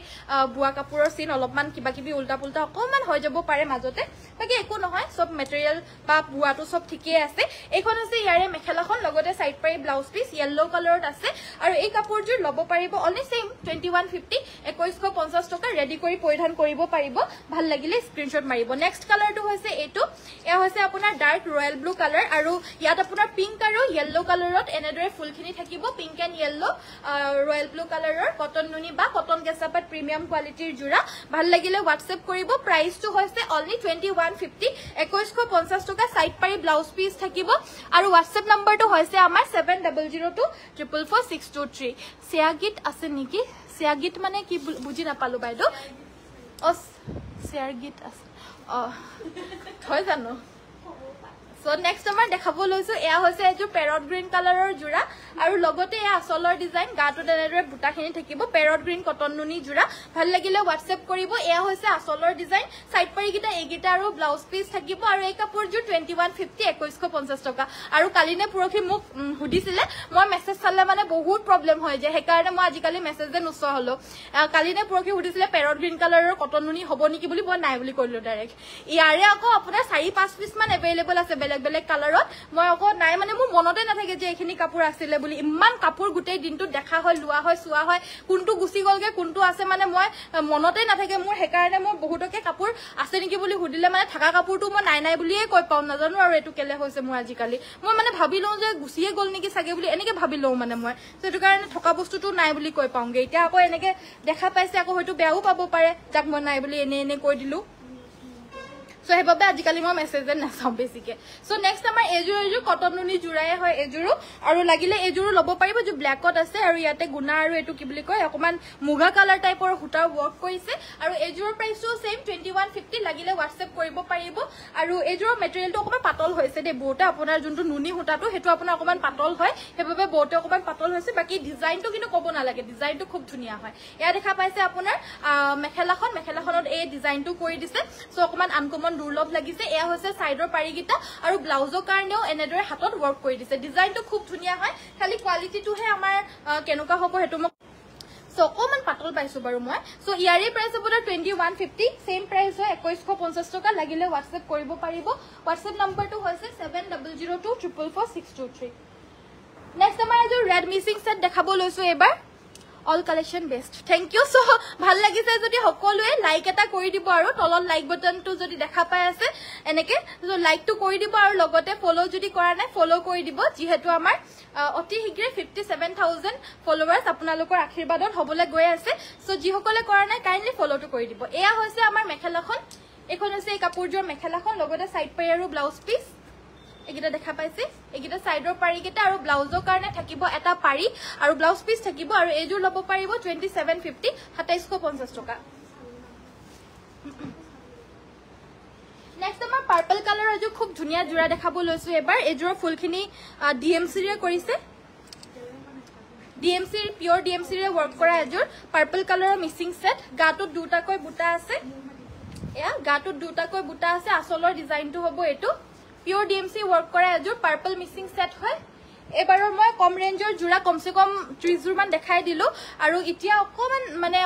বুৱা কাপোৰৰ সিন অলপমান কিবা কিবি উল্টা পুল্টা অকমান হৈ যাব পাৰে মাজতে বাকি একো নহয় সব মেটেৰিয়েল বা বুৱাটো সব ঠিকে আছে এখন আছে ইয়াৰে মেখেলাখন লগতে সাইড পাৰি ব্লাউজ পিস ইয়েলো কালাৰত আছে আৰু এই কাপোৰযোৰ লব পাৰিব অনলি সেম 2150 2150 টকা ৰেডি কৰি পৰিধান কৰিব পাৰিব ভাল লাগিলে স্ক্ৰিনশ্বট মাৰিব নেক্সট কালাৰটো হৈছে এটো এয়া হৈছে আপোনাৰ ডাৰ্ক ৰয়েল ব্লু কালাৰ আৰু ইয়াত আপোনাৰ পিংক আৰু ইয়েলো কালাৰত এনেদৰে ফুলখিনি থাকিব pink and yellow royal blue কালাৰৰ কটন নুনি বা কটন কেঁচাপাত প্ৰিমিয়াম কোৱালিটিৰ জোৰা ভাল লাগিলে WhatsApp কৰিব প্ৰাইসটো হৈছে অনলি 2150 2150 টকা সাইড পাৰি ব্লাউজ পিস থাকিব আৰু WhatsApp নম্বৰটো হৈছে আমাৰ 7002444623 সিয়াগিট আছে নেকি সিয়াগিট মানে কি বুজি নাপালো বাইদো সিয়াগিট আছে হয় জানো সো নেক্সট আমাৰ দেখাব লৈছো এয়া হৈছে এজো পেৰট গ্ৰীন কালাৰৰ জোৰা আৰু লগতে এয়া আসলৰ ডিজাইন গাটো তেনেদৰে বুটাখিনি থাকিব পেৰট গ্ৰীন কটন নুনি জোৰা ভাল লাগিলে WhatsApp কৰিব এয়া হৈছে আসলৰ ডিজাইন সাইড পাৰিগিটা এইগিটা আৰু ব্লাউজ পিস থাকিব আৰু এই কাপোৰযোৰ 2150 2150 টকা আৰু কালিনে পুৰখি মোক হুদিছিলে মই মেছেজ চালে মানে বহুত প্ৰবলেম হয় যে হেকাৰণে মই আজিকালি মেছেজ যে নুচোৱা হলো কালিনে পুৰখি হুদিছিলে পেৰট গ্ৰীন কালাৰৰ কটন নুনি হ'ব নেকি বুলি মই নাই বুলি কৈলো ডাইৰেক্ট ইয়াৰে আকৌ আপোনাৰ 4-5 পিস মান এভেইলেবল আছে বেলেগ বেলেগ কালাৰত মই আকৌ নাই মানে মোৰ মনতে নাথাকে যে এখিনি কাপোৰ আছিল বুলি ইমান কাপোৰ গুটেই দিনটো দেখা হয় লুৱা হয় সুৱা হয় কোনটো গুছি গলগে কোনটো আছে মানে মই মনতে নাথাকে মোৰ হেকাৰণে মই বহুতকে কাপোৰ আছে নেকি বুলি হুদিলে মানে থাকা কাপোৰটো মই নাই নাই বুলিয়ে কৈ পাও নাজানো আৰু এটো কেলে হৈছে মোৰ আজিকালি মই মানে ভাবি লও যে গুছিয়ে গল নেকি সাগে বুলি এনেকে ভাবি লও মানে মই সেটো কাৰণে থকা বস্তুটো নাই বুলি কৈ পাওঁগে এতিয়া আকৌ এনেকে দেখা পাইছে আকৌ হয়তো বেয়াও পাব পাৰে যাক মই নাই বুলি এনে কৈ দিলো সো হেবাবে আজিকালি মই মেছেজ নাচাও বেছিকে সো নেক্সট আমাৰ এজুৰ কটন নুনি জুৰাই হয় এজুৰো আৰু লাগিলে এজুৰো লব পাৰিব যে ব্ল্যাকত আছে আৰু ইয়াতে গুনা আৰু এটো কি বুলি কয় অকমান মুগা কালাৰ টাইপৰ হুটাৰ ওয়াৰ্ক কৰিছে আৰু এজুৰৰ প্ৰাইসটো সেম 2150 লাগিলে WhatsApp কৰিব পাৰিব আৰু এজুৰৰ মেটেৰিয়েলটো অকমান পাতল হৈছে দে বহুতে আপোনাৰ যোনটো নুনি হুটাটো হেতু আপোনাৰ অকমান পাতল হয় হেবাবে বহুতে অকমান পাতল হৈছে বাকি ডিজাইনটো কিন্তু ক'ব নালাগে ডিজাইনটো খুব ধুনিয়া হয় ইয়া দেখা পাইছে আপোনাৰ মেখেলাখনত এই ডিজাইনটো কৰি দিছে সো অকমান আনকমন দুৰ্লভ লাগিছে এয়া হৈছে সাইডৰ পাৰিগিটা আৰু ব্লাউজৰ কাৰণেও এনেদৰে হাতত ওয়াৰ্ক কৰি দিছে ডিজাইনটো খুব ধুনিয়া হয় খালি কোৱালিটিটোহে আমাৰ কেনেকুৱা হ'ব হেতু মই সো অকমান পাতল পাইছো বাৰু মই সো ইয়াৰে প্ৰাইস আপোনাৰ 2150 সেম প্ৰাইস হয় 2150 টকা লাগিলে WhatsApp কৰিব পাৰিব WhatsApp নম্বৰটো হৈছে 7002444623 নেক্সট আমাৰ এজো ৰেড মিক্সিং সেট দেখাব লৈছো এবাৰ all collection best thank you so ভাল লাগিছে যদি সকলোৱে লাইক এটা কৰি দিব আৰু তলত লাইক বাটনটো যদি দেখা পাই আছে এনেকে সো লাইকটো কৰি দিব আৰু লগতে ফলো যদি কৰা নাই ফলো কৰি দিব যিহেতু আমাৰ অতি হিগ্ৰে 57000 ফলোৱাৰ্স আপোনালোকৰ আশীৰ্বাদত হ'বলৈ গৈ আছে সো যি সকলে কৰা নাই কাইন্ডলি ফলোটো কৰি দিব এয়া হৈছে আমাৰ মেখেলাখন এখন হৈছে এই কাপোৰযোৰ মেখেলাখন লগতে সাইড পাৰি আৰু ব্লাউজ পিস এগিটা দেখা পাইছে এগিটা সাইডৰ পাৰিগিটা আৰু ব্লাউজৰ কাৰণে থাকিব এটা পাৰি আৰু ব্লাউজ পিস থাকিব আৰু এজুৰ লব পাৰিব 2750 2750 টকা নেক্সট আমাৰ পাৰ্পল কালাৰ এজু খুব ধুনিয়া জোৰা দেখাব লৈছো এবাৰ এজুৰ ফুলখিনি ডিএমসি ৰে কৰিছে ডিএমসি পিওৰ ডিএমসি ৰে ওয়াৰ্ক কৰা এজুৰ পাৰ্পল কালাৰৰ মিক্সিং সেট গাটোত দুটাকৈ বুটা আছে এয়া গাটোত দুটাকৈ বুটা আছে আসলৰ ডিজাইনটো হ'ব এটো পিওৰ ডিএমসি ওয়াৰ্ক কৰা এজুৰ পাৰ্পল মিক্সিং সেট হয় এবাৰৰ মই কম ৰেঞ্জৰ জোৰা কমসে কম 30 জোৰ মান দেখাই দিলো আৰু ইতিয়া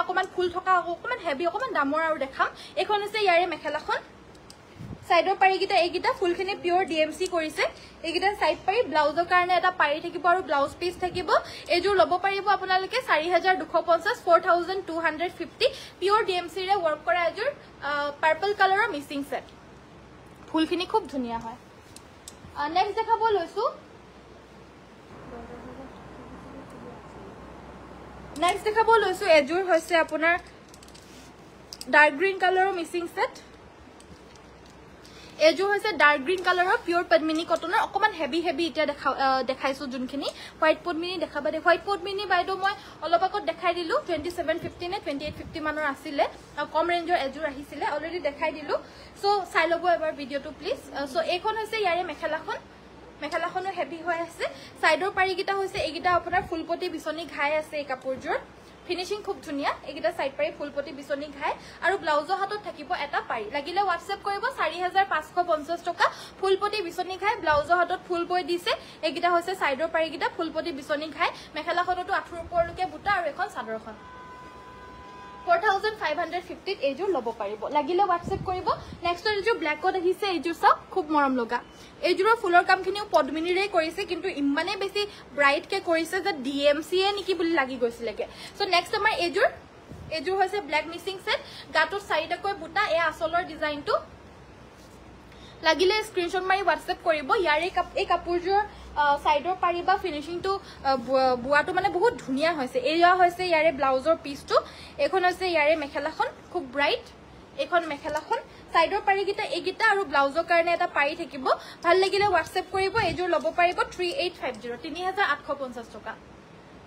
অকমান ফুল থকা অকমান হেভি অকমান দামৰ আৰু দেখাম এখন হৈছে ইয়াৰে মেখেলাখন সাইডৰ পাৰিগিটা এইগিটা ফুলখিনি পিওৰ ডিএমসি কৰিছে এইগিটা সাইড পাৰি ব্লাউজৰ কাৰণে এটা পাৰি থাকিব আৰু ব্লাউজ পিস থাকিব এজুৰ লব পাৰিব আপোনালোকে 4250 4250 পিওৰ ডিএমসি ৰে ওয়াৰ্ক কৰা এজুৰ পাৰ্পল কালাৰৰ মিক্সিং সেট ফুলখিনি খুব ধুনিয়া হয় নেক্সট দেখাব লৈছো নেক্সট দেখাব লৈছো এজোৰ হৈছে আপোনাৰ ডাৰ্ক গ্ৰীণ কালাৰৰ মিচিং সেট এজোৰ হৈছে ডাৰ্ক গ্ৰীণ কালাৰৰ পিওৰ পদ্মিনী কটনৰ অকমান হেভি এতিয়া দেখাইছো যোনখিনি হোৱাইট পদ্মিনী দেখাবা দে হোৱাইট পদ্মিনী বাইদেউ মই অলপ আগত দেখাই দিলো 2750 নে 2850 মানৰ আছিলে কম ৰেঞ্জৰ এজোৰ আহিছিলে অলৰেডি দেখাই দিলো সো চাই লব এবাৰ ভিডিওটো প্লিজ সো এইখন হৈছে ইয়াৰে মেখেলাখনো হেভি হৈ আছে সাইডৰ পাৰিগিটা হৈছে এইগিটা আপোনাৰ ফুলপতি বিচনি ঘাই আছে এই কাপোৰজোৰ ফিনিশিং খুব ধুনিয়া এইগিটা সাইড পাৰি ফুলপতি বিচনি ঘাই আৰু ব্লাউজৰ হাতত থাকিব এটা পাৰি লাগিলে WhatsApp কৰিব 4550 টকা ফুলপতি বিচনি ঘাই ব্লাউজৰ হাতত ফুল বৈ দিছে এইগিটা হৈছে সাইডৰ পাৰিগিটা ফুলপতি বিচনি ঘাই মেখেলাখনটো আঠুৰ ওপৰলৈকে বুটা আৰু এখন চাদৰখন 4550 এজোৰ লব পাৰিব লাগিলে WhatsApp কৰিব নেক্সট এজোৰ ব্ল্যাকত আহিছে এজোৰ সব খুব মৰম লগা এজোৰৰ ফুলৰ কামখিনিও পদ্মিনীৰে কৰিছে কিন্তু ইমানে বেছি ব্ৰাইট কে কৰিছে যে DMC এ নেকি বুলি লাগি গৈছিলেকে সো নেক্সট আমাৰ এজোৰ হৈছে ব্ল্যাক মিচিং সেট গাটোত চাৰিটাকৈ বুটা এ আসলৰ ডিজাইনটো লাগিলে স্ক্ৰিনশ্বট মাৰি WhatsApp কৰিব ইয়াৰে এই কাপোৰজোৰ সাইডৰ পাৰিবা ফিনিশিংটো বুৱাটো মানে বহুত ধুনিয়া হৈছে এয়া হৈছে ইয়াৰে ব্লাউজৰ পিসটো এখন হৈছে ইয়াৰে মেখেলাখন খুব ব্ৰাইট এখন মেখেলাখন সাইডৰ পাৰিগিটা এগিটা আৰু ব্লাউজৰ কাৰণে এটা পাৰি থাকিব ভাল লাগিলে WhatsApp কৰিব এজোৰ লব পাৰিব 3850 3850 টকা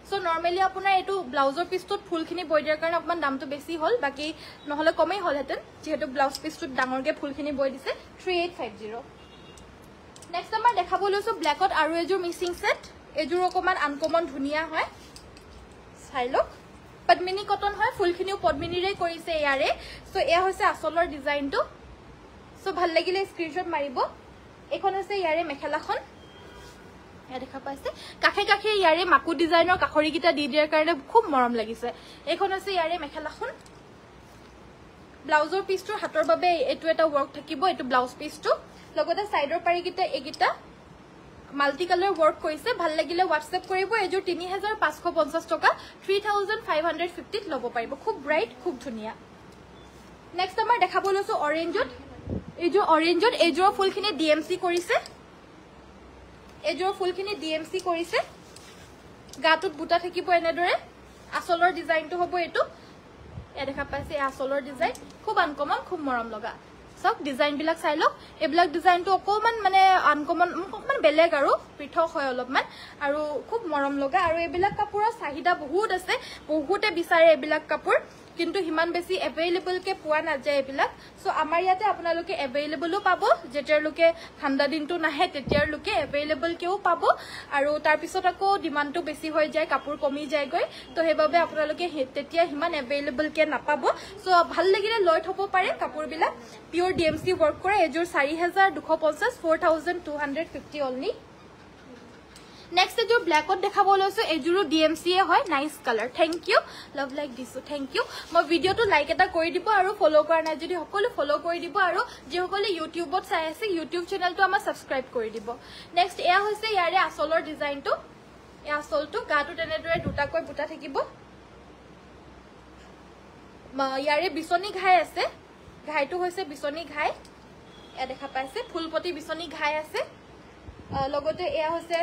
সো নৰমালি আপোনাৰ এটো ব্লাউজৰ পিসটোত ফুলখিনি বৈ দিয়াৰ কাৰণে অকমান দামটো বেছি হল বাকি নহলে কমেই হল হেতেন যেহেতু ব্লাউজ পিসটোত ডাঙৰকে ফুলখিনি বৈ দিছে 3850 নেক্সট আমাৰ দেখাব লৈছো ব্ল্যাকত আৰু এজোৰ মিচিং সেট এজোৰ অকমান আনকমন ধুনিয়া হয় চাইলক পদ্মিনী কটন হয় ফুলখিনিও পদ্মিনীৰে কৰিছে ইয়াৰে সো এয়া হৈছে আসলৰ ডিজাইনটো সো ভাল লাগিলে স্ক্ৰিনশ্বট মাৰিব এখন হৈছে ইয়াৰে মেখেলাখন এ দেখা পাইছে কাখে কাখে ইয়াৰে মাকু ডিজাইনৰ কাখৰিকিটা দি দিয়াৰ কাৰণে খুব মৰম লাগিছে এখন হৈছে ইয়াৰে মেখেলাখন ব্লাউজৰ পিসটোৰ হাতৰ বাবে এটো এটা ওয়াৰ্ক থাকিব এটো ব্লাউজ পিসটো লগতে সাইডৰ পাৰিকিটা এগিটা মাল্টি কালাৰ ওয়াৰ্ক কৰিছে ভাল লাগিলে WhatsApp কৰিব এজোৰ 3550 টকা 3550 লব পাৰিব খুব ব্ৰাইট খুব ধুনিয়া নেক্সট আমাৰ দেখাব লৈছো অৰেঞ্জত এজোৰ ফুলখিনি DMC কৰিছে এজোৰ ফুলখিনি DMC কৰিছে গাটোত বুটা থাকিব এনেদৰে আসলৰ ডিজাইনটো হ'ব এটো এ দেখা পাইছে আসলৰ ডিজাইন খুব আনকমন খুব মৰম লগা সব ডিজাইন বিলাক চাই লওক এবিলাক ডিজাইনটো অকমান মানে আনকমন অকমান বেলেগ আৰু পৃথক হয় অলপমান আৰু খুব মৰম লগা আৰু এবিলাক কাপোৰৰ চাহিদা বহুত আছে বহুতে বিচাৰে এবিলাক কাপোৰ কিন্তু হিমান বেছি এভেইলেবল কে পোৱা নাযায় এবিলাক সো আমাৰ ইয়াতে আপোনালোকে এভেইলেবলও পাব যেতিয়াৰ লোকে ঠাণ্ডা দিনটো নাহে তেতিয়াৰ লোকে এভেইলেবল কেও পাব আৰু তাৰ পিছত আকৌ ডিমান্ডটো বেছি হৈ যায় কাপোৰ কমি যায় গৈ তো হেবাবে আপোনালোকে তেতিয়া হিমান এভেইলেবল কে নাপাব সো ভাল লাগিলে লৈ থব পাৰে কাপোৰ বিলাক পিওৰ DMC ওয়াৰ্ক কৰে এজোৰ 4250 4250 অনলি নেক্সট এজোৰ ব্ল্যাকত দেখাব লৈছো এজোৰো DMC এ হয় nice colour thank you love like দিছো থ্যাংক ইউ মই ভিডিওটো লাইক এটা কৰি দিব আৰু ফলো কৰা নাই যদি সকলো ফলো কৰি দিব আৰু যে সকলে ইউটিউবত চাই আছে ইউটিউব চেনেলটো আমাৰ সাবস্ক্ৰাইব কৰি দিব নেক্সট এয়া হৈছে ইয়াৰে আসলৰ ডিজাইনটো এ আসলটো গাটো তেনেদৰে দুটাকৈ বুটা থাকিব ইয়াৰে বিচনি ঘাই আছে ঘাইটো হৈছে বিচনি ঘাই এ দেখা পাইছে ফুলপতি বিচনি ঘাই আছে লগতে এয়া হৈছে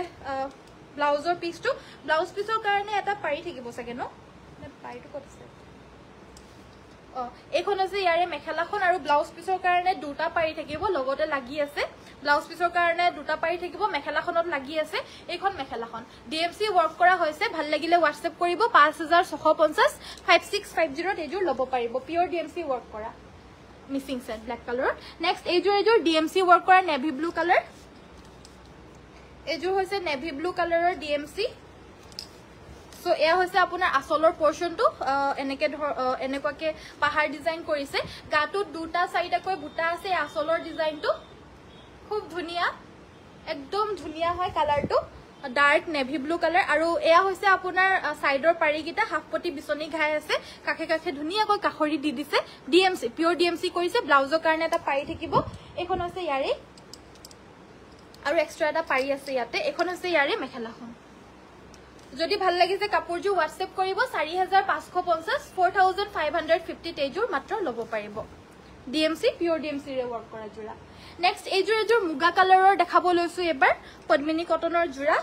ব্লাউজৰ পিসটো ব্লাউজ পিসৰ কাৰণে এটা পাৰি থাকিব সকে ন পাৰিটো কত আছে এখন আছে ইয়াৰে মেখেলাখন আৰু ব্লাউজ পিসৰ কাৰণে দুটা পাৰি থাকিব লগতে লাগি আছে ব্লাউজ পিসৰ কাৰণে দুটা পাৰি থাকিব মেখেলাখনত লাগি আছে এইখন মেখেলাখন DMC ওয়াৰ্ক কৰা হৈছে ভাল লাগিলে WhatsApp কৰিব 5650 5650 এজোৰ লব পাৰিব পিওৰ DMC ওয়াৰ্ক কৰা Mising set black colour next এজোৰ DMC ওয়াৰ্ক কৰা নেভি ব্লু কালাৰ এজোৰ হৈছে নেভি ব্লু কালাৰৰ DMC সো এয়া হৈছে আপোনাৰ আসলৰ পোৰশনটো এনেকে এনেকুৱাকে পাহাৰ ডিজাইন কৰিছে গাটোত দুটা চাৰিটাকৈ বুটা আছে আসলৰ ডিজাইনটো খুব ধুনিয়া একদম ধুনিয়া হয় কালাৰটো ডাৰ্ক নেভি ব্লু কালাৰ আৰু এয়া হৈছে আপোনাৰ সাইডৰ পাৰিগিটা হাফপটি বিচনি ঘাই আছে কাখে কাখে ধুনিয়াকৈ কাখৰি দি দিছে DMC পিওৰ DMC কৰিছে ব্লাউজৰ কাৰণে এটা পাৰি থাকিব এখন হৈছে ইয়াৰে আৰু এক্সট্ৰা এটা পাৰি আছে ইয়াতে এখন হৈছে ইয়াৰে মেখেলাখন যদি ভাল লাগিছে কাপোৰজোৰ WhatsApp কৰিব 4550 4550 এজোৰ মাত্ৰ লব পাৰিব DMC পিওৰ DMC ৰে ওয়াৰ্ক কৰা জোৰা নেক্সট এজোৰ মুগা কালাৰৰ দেখাব লৈছো এবাৰ পদ্মিনী কটনৰ জোৰা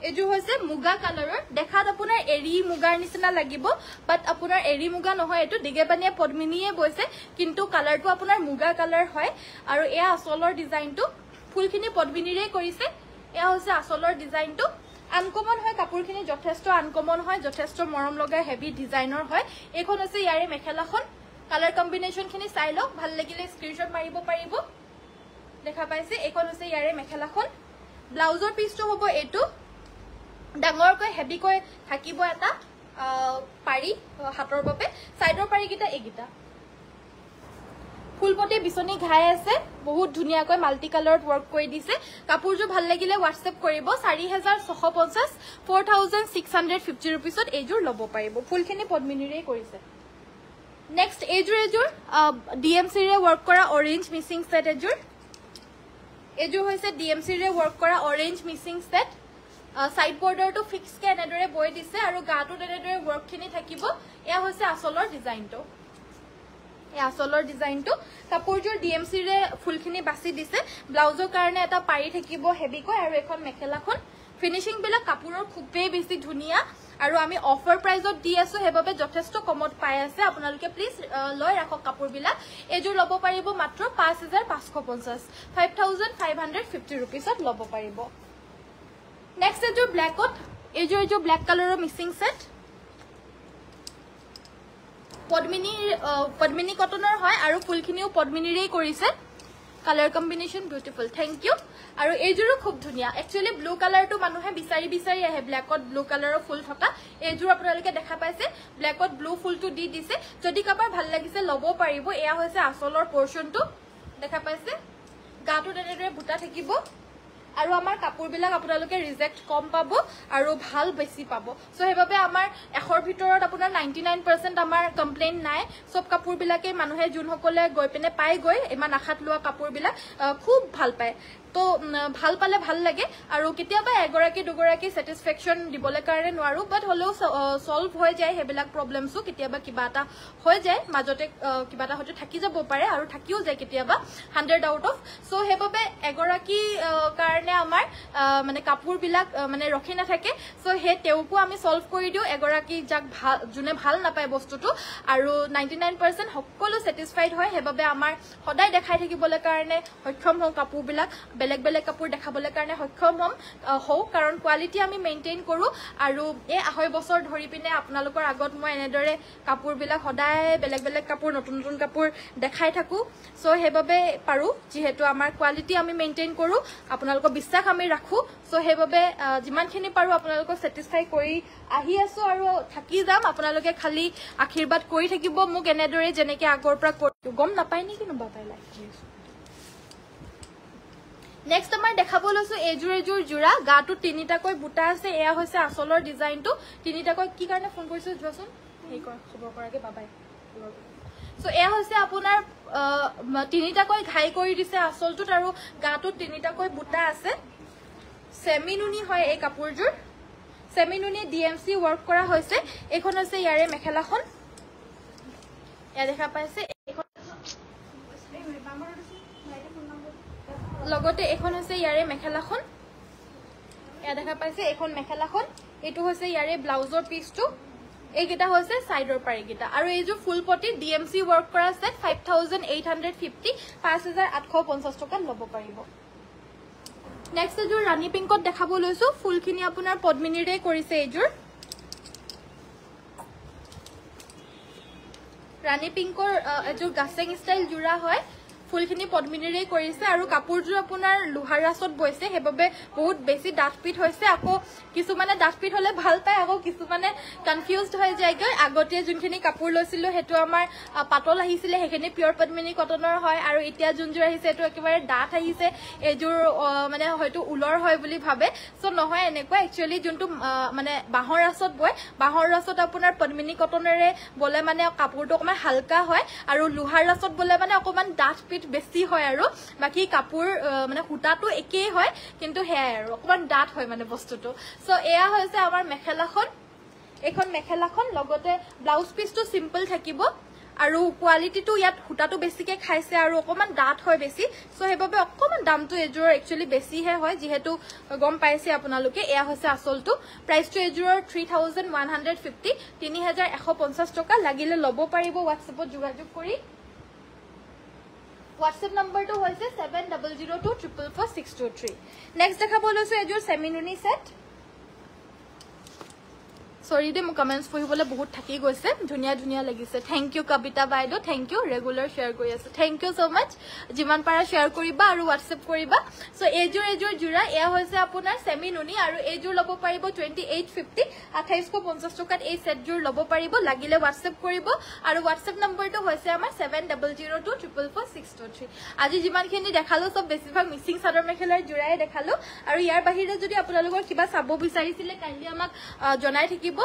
এজু হৈছে মুগা কালাৰৰ দেখাত আপোনাৰ এৰি মুগাৰ নিচিনা লাগিব বাট আপোনাৰ এৰি মুগা নহয় এটো দিগেবানিয়া পদ্মিনীয়ে বৈছে কিন্তু কালাৰটো আপোনাৰ মুগা কালাৰ হয় আৰু এয়া আসলৰ ডিজাইনটো ফুলখিনি পদ্মিনীৰে কৰিছে এয়া হৈছে আসলৰ ডিজাইনটো আনকমন হয় কাপোৰখিনি যথেষ্ট আনকমন হয় যথেষ্ট মৰম লগা হেভি ডিজাইনৰ হয় এখন হৈছে ইয়াৰে মেখেলাখন কালাৰ কম্বিনেশনখিনি চাই লওক ভাল লাগিলে স্ক্ৰিনশ্বট মাৰিব পাৰিব দেখা পাইছে এখন হৈছে ইয়াৰে মেখেলাখন ব্লাউজৰ পিছটো হ'ব এটো ডাঙৰকৈ হেভিকৈ থাকিব এটা পাৰি হাতৰ বাবে সাইডৰ পাৰি কিটা এগিটা ফুলপটি বিছনি ঘাই আছে বহুত ধুনিয়াকৈ মাল্টি কালাৰত ওয়াৰ্ক কৰি দিছে কাপোৰজো ভাল লাগিলে WhatsApp কৰিব 4650 4650 रुपीसত এজুৰ লব পাৰিব ফুলখিনি পদ্মিনীৰে কৰিছে নেক্সট এজুৰ DMC ৰে ওয়াৰ্ক কৰা অৰেঞ্জ মিসিং সেট এজুৰ হৈছে DMC ৰে ওয়াৰ্ক কৰা অৰেঞ্জ মিসিং সেট সাইড বৰ্ডাৰটো ফিক্স কে এনেদৰে বৈ দিছে আৰু গাটো এনেদৰে ওয়াৰ্কখিনি থাকিব এয়া হৈছে আসলৰ ডিজাইনটো এই আসলৰ ডিজাইনটো কাপোৰজোৰ DMC ৰে ফুলখিনি বাছি দিছে ব্লাউজৰ কাৰণে এটা পাৰি থাকিব হেভিকৈ আৰু এখন মেখেলাখন ফিনিশিং বিলা কাপোৰৰ খুবেই বেছি ধুনিয়া আৰু আমি অফাৰ প্ৰাইজত দি আছো হেবাবে যথেষ্ট কমত পাই আছে আপোনালোকে প্লিজ লৈ ৰাখক কাপোৰ বিলা এজোৰ লব পাৰিব মাত্ৰ 5550 5550 रुपीसত লব পাৰিব নেক্সট এজোৰ ব্ল্যাকত এজোৰ ব্ল্যাক কালাৰৰ মিসিং সেট পদ্মিনী কটনৰ হয় আৰু ফুলখিনিও পদ্মিনীৰেই কৰিছে colour combination beautiful thank you আৰু এজুৰো খুব ধুনিয়া একচুয়ালি ব্লু কালাৰটো মানুহে বিচাৰি আহে ব্ল্যাকত ব্লু কালাৰৰ ফুল থকা এজুৰ আপোনালোকে দেখা পাইছে ব্ল্যাকত ব্লু ফুলটো দি দিছে যদি কাবাৰ ভাল লাগিছে লব পাৰিব এয়া হৈছে আসলৰ পোৰশনটো দেখা পাইছে গাটো এনেদৰে বুটা থাকিব আৰু আমাৰ কাপোৰ বিলাক আপোনালোকে ৰিজেক্ট কম পাব আৰু ভাল বেছি পাব সো হেবাবে আমাৰ এখৰ ভিতৰত আপোনাৰ 99% আমাৰ কমপ্লেইন নাই সব কাপোৰ বিলাকে মানুহে জুন হকলে গৈ পিনে পাই গৈ ইমান আখাত লোৱা কাপোৰ বিলাক খুব ভাল পায় তো ভাল পালে ভাল লাগে আৰু কেতিয়াবা এগৰাকী দুগৰাকী স্যাটিসফ্যাকশন দিবলে কাৰণে নোৱাৰো বাট হলেও সলভ হৈ যায় হেবিলাক প্ৰবলেমসও কেতিয়াবা কিবা এটা হৈ যায় মাজতে কিবা এটা হতে থাকি যাব পাৰে আৰু থাকিও যায় কেতিয়াবা 100 আউট অফ সো হেবাবে এগৰাকী কাৰণে আমাৰ মানে কাপোৰ বিলাক মানে ৰখি না থাকে সো হে তেওকো আমি সলভ কৰি দিও এগৰাকী যাক জুনে ভাল নাপায় বস্তুটো আৰু 99% সকলো স্যাটিসফাইড হয় হেবাবে আমাৰ সদায় দেখাই থাকিবলে কাৰণে সক্ষম হও কাপোৰ বিলাক বেলেগ কাপোৰ দেখাবলে কাৰণে সক্ষম হও কাৰণ কোৱালিটি আমি মেইনটেইন কৰো আৰু এই 2.5 বছৰ ধৰি পিনে আপোনালোকৰ আগত মই এনেদৰে কাপোৰ বিলাক সদায় বেলেগ কাপোৰ নতুন কাপোৰ দেখাই থাকো সো হেবাবে পাৰো যেহেতু আমাৰ কোৱালিটি আমি মেইনটেইন কৰো আপোনালোকৰ বিশ্বাস আমি ৰাখো সো হেবাবে যিমানখিনি পাৰো আপোনালোকক স্যাটিসফাই কৰি আহি আছো আৰু থাকি যাম আপোনালোকে খালি আশীৰ্বাদ কৰি থাকিব মোক এনেদৰে যেনেকে আগৰ পৰা গম নাপাই নেকি নবা পাই লাইক নেক্সট আমাৰ দেখাব লৈছো এজুৰ জোৰা গাটো তিনিটাকৈ বুটা আছে এয়া হৈছে আসলৰ ডিজাইনটো তিনিটাকৈ কি কাৰণে ফোন কৰিছো যোৱাচোন হেই কৰ খবৰ কৰাকে বাবাই সো এয়া হৈছে আপোনাৰ তিনিটাকৈ ঘাই কৰি দিছে আসলটোত আৰু গাটো তিনিটাকৈ বুটা আছে সেমিনুনি হয় এই কাপোৰজোৰ সেমিনুনি DMC ওয়াৰ্ক কৰা হৈছে এখন হৈছে ইয়াৰে মেখেলাখন এয়া দেখা পাইছে লগতে এখন হৈছে ইয়াৰে মেখেলাখন এয়া দেখা পাইছে এখন মেখেলাখন এটো হৈছে ইয়াৰে ব্লাউজৰ পিছটো এইকেইটা হৈছে সাইডৰ পাৰিকেইটা আৰু এইজো ফুলপটি DMC ওয়াৰ্ক কৰা সেট 5850 5850 টকা লব পাৰিব নেক্সট এজোৰ ৰাণী পিংকত দেখাব লৈছো ফুলখিনি আপোনাৰ পদ্মিনীৰে কৰিছে এজোৰ ৰাণী পিংকৰ এজোৰ গাছেং ষ্টাইল জোৰা হয় ফুলখিনি পদ্মিনীৰে কৰিছে আৰু কাপোৰজোৰ আপোনাৰ লোহাৰাছত বৈছে হেবাবে বহুত বেছি ডাঠপিট হৈছে আকৌ কিছুমানে ডাঠপিট হলে ভাল পায় আকৌ কিছুমানে কনফিউজড হৈ যায়গৈ আগতে যোনখিনি কাপোৰ লৈছিল হেতু আমাৰ পাতল আহিছিল হেখিনি পিওৰ পদ্মিনী কটনৰ হয় আৰু এতিয়া যোনজোৰ আহিছে এটো একেবাৰে ডাঠ আহিছে এজোৰ মানে হয়তো উলৰ হয় বুলি ভাবে সো নহয় এনেকুৱা একচুয়ালি যোনটো মানে বাহৰ ৰাছত বয় বাহৰ ৰাছত আপোনাৰ পদ্মিনী কটনৰে বলে মানে কাপোৰটো অকমান হালকা হয় আৰু লোহাৰ ৰাছত বলে মানে অকমান ডাঠপিট বেছি হয় আৰু বাকি কাপোৰ মানে হুটাটো একেই হয় কিন্তু হেয়াই আৰু অকমান ডাঠ হয় মানে বস্তুটো সো এয়া হৈছে আমাৰ মেখেলাখন এখন মেখেলাখন লগতে ব্লাউজ পিসটো সিম্পল থাকিব আৰু কোৱালিটিটো ইয়াত সূতাটো বেছিকে খাইছে আৰু অকমান ডাঠ হয় বেছি সো হেবাবে অকমান দামটো এজোৰ একচুয়ালি বেছিহে হয় যেহেতু গম পাইছে আপোনালোকে এয়া হৈছে আসলটো প্ৰাইসটো এজোৰৰ 3150 3150 টকা লাগিলে লব পাৰিব WhatsAppত যোগাযোগ কৰি WhatsApp number to hoise 7002444623 next দেখাব লৈছো এজোৰ সেমিনুনি set Sorry, de mo comments পঢ়িবলে বহুত থাকি গৈছে ধুনিয়া ধুনিয়া লাগিছে থ্যাংক ইউ কবিতা বাইদো থ্যাংক ইউ ৰেগুলাৰ শেয়াৰ কৰি আছে থ্যাংক ইউ সো মাচ জিমান পাৰা শেয়াৰ কৰিবা আৰু WhatsApp কৰিবা সো এজোৰ জুৰা এয়া হৈছে আপোনাৰ সেমি নুনি আৰু এজোৰ লব পাৰিব 2850 2850 টকাত এই সেট জোৰ লব পাৰিব লাগিলে WhatsApp কৰিব আৰু WhatsApp নম্বৰটো হৈছে আমাৰ 7002444623 আজি জিমানখিনি দেখালো সব বেছিভাগ মিসিং সাদৰ মেখেলাৰ জুৰাই দেখালো আৰু ইয়াৰ বাহিৰে যদি আপোনালোকৰ কিবা চাব বিচাৰিছিলে কাইলি আমাক জনাই থাকিব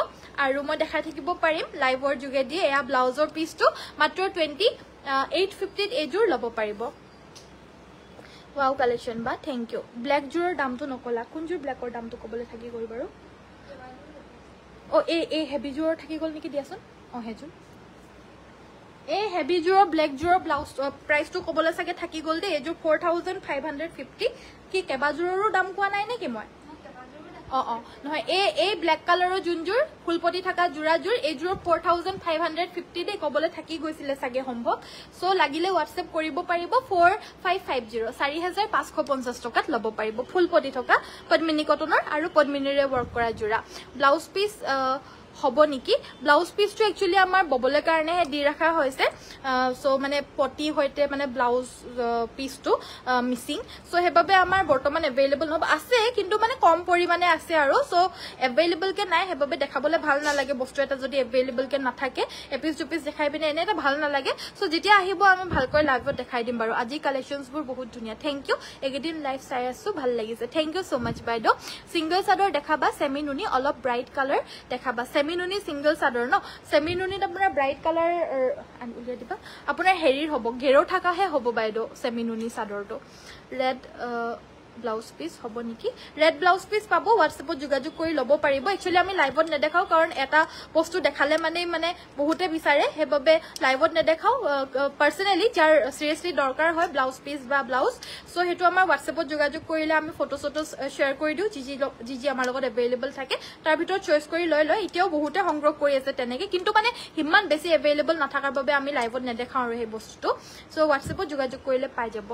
আৰু মই দেখাই থাকিব পাৰিম লাইভৰ যোগেদি এয়া ব্লাউজৰ পিসটো মাত্ৰ 2850 এজোৰ লব পাৰিব ওয়াও কালেকশন বা থ্যাংক ইউ ব্ল্যাক জোৰৰ দামটো নকলা কোন জোৰ ব্ল্যাকৰ দামটো কবলে থাকি গল বাৰু ও এই হেভি জোৰৰ থাকি গল নেকি দিয়াছন ও হেজোৰ এই হেভি জোৰৰ ব্ল্যাক জোৰৰ ব্লাউজ প্ৰাইসটো কবলে সাকে থাকি গল দে এজোৰ 4550 কি কেবা জোৰৰো দাম কোৱা নাই নেকি মই নহয় এই ব্ল্যাক কালাৰৰ জুনজুৰ ফুলপটি থাকা জোৰাজুৰ এজোৰ 4550 দে কবলে থাকি গৈছিলে সাগে সম্ভৱ সো লাগিলে WhatsApp কৰিব পাৰিব 4550 4550 টকাত লব পাৰিব ফুলপটি থকা পদ্মিনী কটনৰ আৰু পদ্মিনীৰে ওয়াৰ্ক কৰা জোৰা ব্লাউজ পিস হব নেকি ব্লাউজ পিসটো একচুয়ালি আমাৰ ববলে কাৰণে দি ৰাখা হৈছে সো মানে পটি হইতে মানে ব্লাউজ পিসটো মিসিং সো হেবাবে আমাৰ বৰ্তমান अवेलेबल হ'ব আছে কিন্তু মানে কম পৰিমাণে আছে আৰু সো अवेलेबल কে নাই হেবাবে দেখাবলে ভাল নালাগে বস্তু এটা যদি अवेलेबल কে নাথাকে এপিস টুপিস দেখাই বিনে এনে এটা ভাল নালাগে সো যেতিয়া আহিব আমি ভালকৈ লাইভত দেখাই দিম বাৰু আজি কালেকশনস বোৰ বহুত ধুনিয়া থ্যাংক ইউ এগেদিন লাইভ চাই আছো ভাল লাগিছে thank you so mass BeiDou single সাদৰ দেখাবা সেমি নুনি অলপ ব্ৰাইট কালাৰ দেখাবা সেমিনুনি সিঙ্গল সাদৰ ন সেমিনুনিত আপোনাৰ ব্ৰাইট কালাৰ উলিয়া দিবা আপোনাৰ হেৰিৰ হ'ব ঘেৰো থাকাহে হ'ব বাইদো সেমিনুনি সাদৰটো ৰেড ব্লাউজ পিস হ'ব নেকি ৰেড ব্লাউজ পিস পাব WhatsAppত যোগাযোগ কৰি লব পাৰিব একচুয়ালি আমি লাইভত নেদেখাও কাৰণ এটা বস্তু দেখালে মানে বহুতে বিচাৰে হেবাবে লাইভত নেদেখাও পাৰ্সোনালি যাৰ সিৰিয়াসলি দৰকাৰ হয় ব্লাউজ পিস বা ব্লাউজ সো হেতু আমাৰ WhatsAppত যোগাযোগ কৰিলে আমি ফটো শেয়াৰ কৰি দিও জি আমাৰ লগত अवेलेबल থাকে তাৰ ভিতৰত চয়েস কৰি লৈ এতিয়াও বহুতে সংগ্ৰহ কৰি আছে তেনেকে কিন্তু মানে হিমান বেছি अवेलेबल নাথাকাৰ বাবে আমি লাইভত নেদেখাও আৰু এই বস্তুটো সো WhatsAppত যোগাযোগ কৰিলে পাই যাব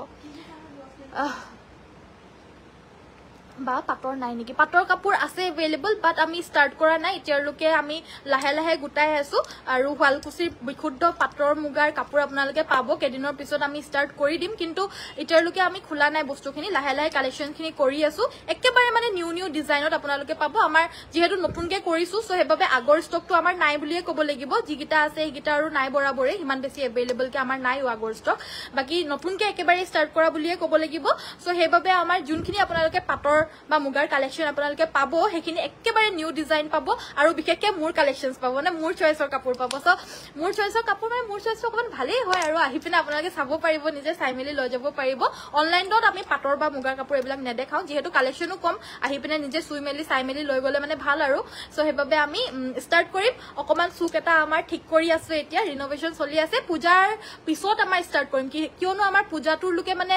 বা পাটৰ নাই নেকি পাটৰ কাপোৰ আছে अवेलेबल বাট আমি স্টাৰ্ট কৰা নাই এতিয়ালৈকে আমি লাহে লাহে গুটাই আছো আৰু ওয়ালকুছিৰ বিশুদ্ধ পাটৰ মুগাৰ কাপোৰ আপোনালোকে পাব কেদিনৰ পিছত আমি স্টাৰ্ট কৰি দিম কিন্তু এতিয়ালৈকে আমি খোলা নাই বস্তুখিনি লাহে লাহে কালেকশনখিনি কৰি আছো একেবাৰে মানে নিউ ডিজাইনত আপোনালোকে পাব আমাৰ যেহেতু নতুনকে কৰিছো সো হেবাবে আগৰ ষ্টকটো আমাৰ নাই বুলিয়ে ক'ব লাগিব যিগিটা আছে এইগিটা আৰু নাই বৰাবৰে হিমান বেছি अवेलेबल কে আমাৰ নাই আগৰ ষ্টক বাকি নতুনকে একেবাৰে স্টাৰ্ট কৰা বুলিয়ে ক'ব লাগিব সো হেবাবে আমাৰ যোনখিনি আপোনালোকে পাটৰ বা মুগাৰ কালেকশন আপোনালোকে পাব হেখিনি একেবাৰে নিউ ডিজাইন পাব আৰু বিশেষকৈ মোৰ কালেকশনস পাব না মোৰ চয়েসৰ কাপোৰ পাব সো মোৰ চয়েসৰ কাপোৰ মানে মোৰ চয়েসৰ অকমান ভালেই হয় আৰু আহি পিনে আপোনালোকে চাব পাৰিব নিজে চাই মেলি লৈ যাব পাৰিব অনলাইনত আমি পাটৰ বা মুগাৰ কাপোৰ এবিলাক নেদেখাও যেহেতু কালেকশনো কম আহি পিনে নিজে সুই মেলি চাই মেলি লৈ গলে মানে ভাল আৰু সো হেবাবে আমি স্টাৰ্ট কৰিম অকমান সুক এটা আমাৰ ঠিক কৰি আছো এতিয়া ৰিনোভেশন চলি আছে পূজাৰ পিছত আমাৰ স্টাৰ্ট কৰিম কিয়নো আমাৰ পূজাটোৰ লুকে মানে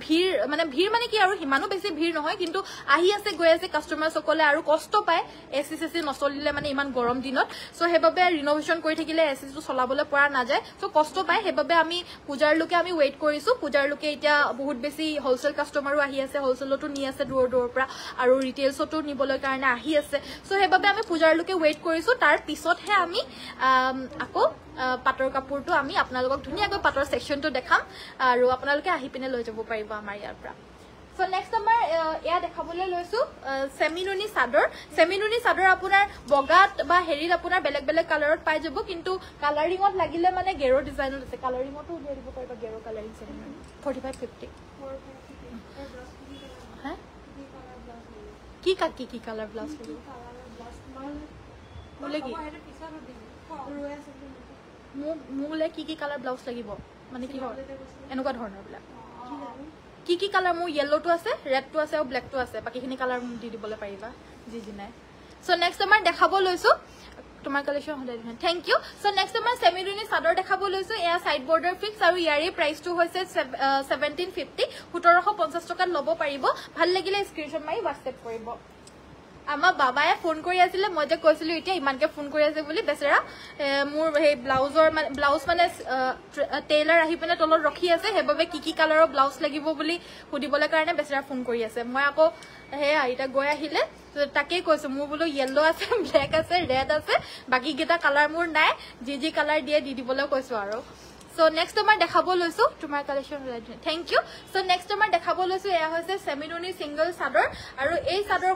ভিৰ মানে কি আৰু হিমানো বেছি ভিৰ নহয় কিন্তু আহি আছে গৈ আছে কাস্টমাৰ সকলে আৰু কষ্ট পায় এসি নচলিলে মানে ইমান গৰম দিনত সো হেবাবে ৰিনোভেশন কৰি থাকিলে এসিটো চলাবলৈ পৰা না যায় সো কষ্ট পায় হেবাবে আমি পূজাৰ লুকে আমি ওয়েট কৰিছো পূজাৰ লুকে এতিয়া বহুত বেছি হোলসেল কাস্টমাৰো আহি আছে হোলসেলটো নি আছে দূৰ পৰা আৰু ৰিটেইলছটো নিবলৈ কাৰণে আহি আছে সো হেবাবে আমি পূজাৰ লুকে ওয়েট কৰিছো তাৰ পিছতহে আমি আকৌ পাটৰ কাপোৰটো আমি আপোনালোকক ধুনিয়াকৈ পাটৰ সেকশনটো দেখাম আৰু আপোনালোকে আহি পিনে লৈ যাব পাৰিব আমাৰ ইয়াৰ পৰা সো নেক্সট আমাৰ ইয়া দেখাবলৈ লৈছো সেমিনুনি সাদৰ আপোনাৰ বগাত বা হেৰিত আপোনাৰ বেলেগ কালাৰত পাই যাব কিন্তু কালাৰিংত লাগিলে মানে গেৰো ডিজাইনত আছে কালাৰিংটো উলিয়াই দিব পাৰিবা গেৰো কালাৰিং সেমিনুনি 4550 হা কি কালাৰ ব্লাউজ লাগিব মুলে কি মুলে কি কালাৰ ব্লাউজ লাগিব মানে কি হয় এনেকুৱা ধৰণৰ ব্লাউজ কি কালাৰ মোৰ yellowটো আছে ৰেডটো আছে আৰু ব্ল্যাকটো আছে বাকিখিনি কালাৰ দি দিবলৈ পাৰিবা জি নাই সো নেক্সট আমাৰ দেখাব লৈছো তোমাৰ কালেকশ্যন সদায় ধুনীয়া থ্যাংক ইউ সো নেক্সট আমাৰ সেমিডুনি চাদৰ দেখাব লৈছো এয়া সাইড বৰ্ডাৰ ফিক্স আৰু ইয়াৰে প্ৰাইসটো হৈছে 1750 1750 টকাত ল'ব পাৰিব ভাল লাগিলে স্ক্ৰিনশ্বট মাৰি WhatsApp কৰিব আমাৰ বাবায়ে ফোন কৰি আছিল মই যে কৈছিলো এতিয়া ইমানকে ফোন কৰি আছে বুলি বেচেৰা মোৰ হে ব্লাউজ মানে টেইলাৰ আহি পিনে তলত ৰখি আছে হেববে কি কালাৰৰ ব্লাউজ লাগিব বুলি সুধিবলৈ কাৰণে বেচেৰা ফোন কৰি আছে মই আকৌ হে আইটা গৈ আহিলে তাকে কৈছো মোৰ বলো ইয়েলো আছে ব্ল্যাক আছে ৰেড আছে বাকি গেটা কালাৰ মোৰ নাই যি কালাৰ দিয়ে দি দিবলৈ কৈছো আৰু So next tomar dekhabo loisu tomar collection thank you so next tomar dekhabo loisu eya hoise semidoni single sador aru ei sador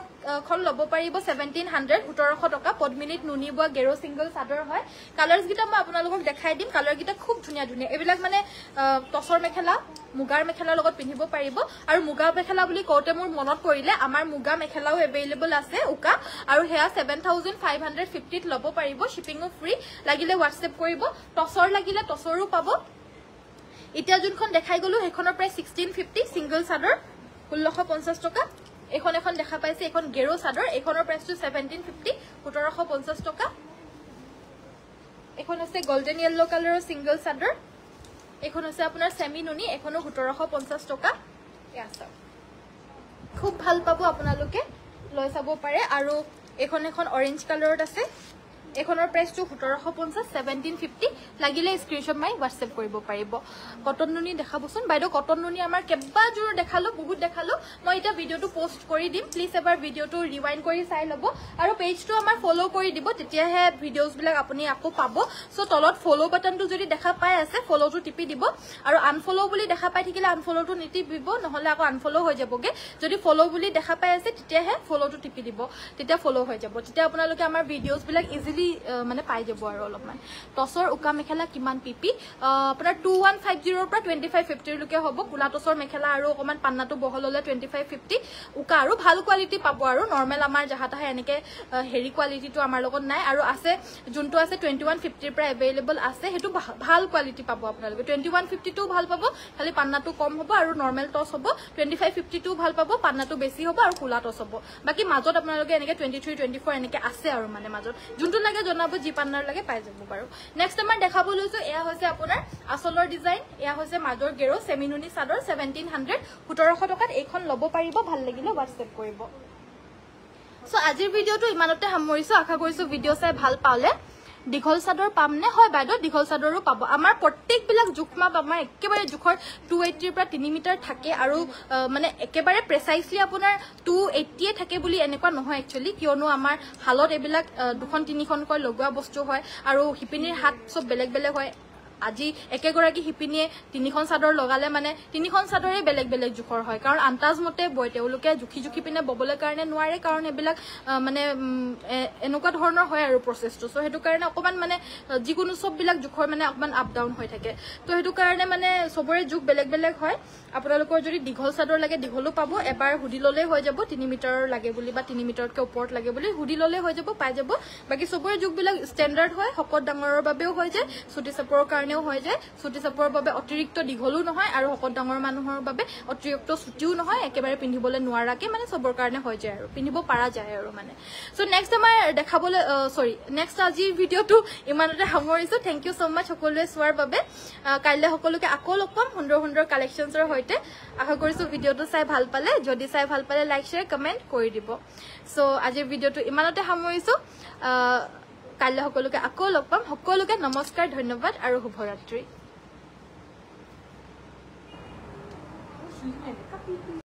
khon lobo paribo 1700 1700 toka podminit nuni boa gero single sador hoy colors gita ma apnalogok dekhai dim color gita khub dhunia dhunia ebilak mane tosor mekhela mugar mekhela logot pinhibo paribo aru mugar mekhela buli kote mur monot korile amar muga mekhelao available ase uka aru heya 7550 t lobo paribo shipping free lagile WhatsApp koribo tosor lagile tosoru pabo ইটা জুনখন দেখাই গলো হেখনৰ প্ৰাইস 1650 সিঙ্গল সাদৰ 1650 টকা এখন দেখা পাইছে এখন গেৰো সাদৰ এখনৰ প্ৰাইসটো 1750 1750 টকা এখন আছে গোল্ডেন ইয়েলো কালাৰৰ সিঙ্গল সাদৰ এখন আছে আপোনাৰ সেমি নুনি এখনো 1750 টকা ইয়াসা খুব ভাল পাব আপোনালোকে লৈ চাব পাৰে আৰু এখন অৰেঞ্জ কালাৰত আছে এখনৰ প্ৰাইসটো 1750 1750 লাগিলে স্ক্ৰিনশ্বট মাই WhatsApp কৰিব পাৰিব কটন নুনি দেখাবচোন বাইদেউ কটন নুনি আমাৰ কেবা জোৰ দেখালো বহুত দেখালো মই এটা ভিডিওটো পোষ্ট কৰি দিম প্লিজ এবাৰ ভিডিওটো ৰিৱাইন্ড কৰি চাই লব আৰু পেজটো আমাৰ ফলো কৰি দিব তেতিয়াহে ভিডিওস বিলাক আপুনি আকৌ পাব সো তলত ফলো বাটনটো যদি দেখা পাই আছে ফলোটো টিপি দিব আৰু আনফলো বুলি দেখা পাই থাকিলে আনফলোটো নিটিপিব নহলে আকৌ আনফলো হৈ যাবগে যদি ফলো বুলি দেখা পাই আছে তেতিয়াহে ফলোটো টিপি দিব তেতিয়া ফলো হৈ যাব তেতিয়া আপোনালোকে আমাৰ ভিডিওস বিলাক ইজিলি মানে পাই যাব আৰু অলপমান টসৰ উকা মেখেলা কিমান পিপি আপোনাৰ 2150 পৰা 2550 লকে হ'ব কুলা টসৰ মেখেলা আৰু অকমান পান্নাটো বহল হলে 2550 উকা আৰু ভাল কোৱালিটি পাব আৰু নৰমাল আমাৰ জাহাতাহে এনেকে হেৰি কোৱালিটিটো আমাৰ লগত নাই আৰু আছে যোনটো আছে 2150 পৰা अवेलेबल আছে হেতু ভাল কোৱালিটি পাব আপোনালোকে 2150 টো ভাল পাব খালি পান্নাটো কম হ'ব আৰু নরমাল টস হ'ব 2550 টো ভাল পাব পান্নাটো বেছি হ'ব আৰু কুলা টস হ'ব বাকি মাজত আপোনালোকে এনেকে 23 24 এনেকে আছে আৰু মানে মাজত যোনটো লাগে জনাব জি পান্নাৰ লাগে পাই যাব বাৰু নেক্সট আমাৰ দেখাব লৈছো এয়া হৈছে আপোনাৰ আসলৰ ডিজাইন এয়া হৈছে মাজৰ গেৰো সেমিনুনি সাদৰ 1700 1700 টকাত এইখন লব পাৰিব ভাল লাগিলে WhatsApp কৰিব সো আজিৰ ভিডিওটো ইমানতে সামৰিছো আশা কৰিছো ভিডিও চাই ভাল পালে দীঘল সাদৰ পামনে হয় বাইদেউ দীঘল সাদৰো পাব আমাৰ প্ৰত্যেক বিলাক জুখমা আমাৰ একেবাৰে জুখৰ 280 পৰা 3 মিটাৰ থাকে আৰু মানে একেবাৰে প্ৰেসাইজলি আপোনাৰ 280 থাকে বুলি এনেকুৱা নহয় একচুয়ালি কিয়নো আমাৰ হালত এবিলাক দুখন তিনিখন কৈ লগোৱা বস্তু হয় আৰু হিপিনিৰ হাত সব বেলেগ বেলেগ হয় আজি একেগৰাকী হিপিনিয়ে তিনিখন সাদৰ লগালে মানে তিনিখন সাদৰে বেলেগ বেলেগ জুখৰ হয় কাৰণ আন্তাজ মতে বয় তেওঁলোকে জুখি পিনে ববলে কাৰণে নোৱাৰে কাৰণ এবিলাক মানে এনেকুৱা ধৰণৰ হয় আৰু প্ৰসেসটো সো হেতু কাৰণে অকমান মানে যিকোনো সব বিলাক জুখৰ মানে অকমান আপ ডাউন হৈ থাকে তো হেতু কাৰণে মানে সবৰে জুখ বেলেগ বেলেগ হয় আপোনালোকৰ যদি দীঘল সাদৰ লাগে দীঘলো পাব এবাৰ হুডি ললে হৈ যাব 3 মিটাৰ লাগে বুলি বা 3 মিটাৰতকৈ ওপৰত লাগে বুলি হুডি ললে হৈ যাব পাই যাব বাকি সবৰে জুখ বিলাক ষ্টেণ্ডাৰ্ড হয় হকত ডাঙৰৰ বাবেও হৈ যায় ছুটি চাপৰৰ কাৰণেও হৈ যায় ছুটি চাপৰৰ বাবে অতিৰিক্ত দীঘলো নহয় আৰু হকত ডাঙৰ মানুহৰ বাবে অতিৰিক্ত ছুটিও নহয় একেবাৰে পিন্ধিবলৈ নোৱাৰাকে মানে সবৰ কাৰণে হৈ যায় আৰু পিন্ধিব পাৰা যায় আৰু মানে সো নেক্সট আমাৰ দেখাবলৈ সৰি নেক্সট আজি ভিডিওটো ইমানতে সামৰিছো থ্যাংক ইউ সো মাচ সকলোৱে চোৱাৰ বাবে কাইলে সকলোকে আকৌ লগ পাম সুন্দৰ সুন্দৰ কালেকশনছৰ সৈতে আশা কৰিছো ভিডিওটো চাই ভাল পালে যদি চাই ভাল পালে লাইক শেয়াৰ কমেন্ট কৰি দিব সো আজিৰ ভিডিওটো ইমানতে সামৰিছো কাইলে সকলোকে আকৌ লগ পাম সকলোকে নমস্কাৰ ধন্যবাদ আৰু শুভৰাত্ৰি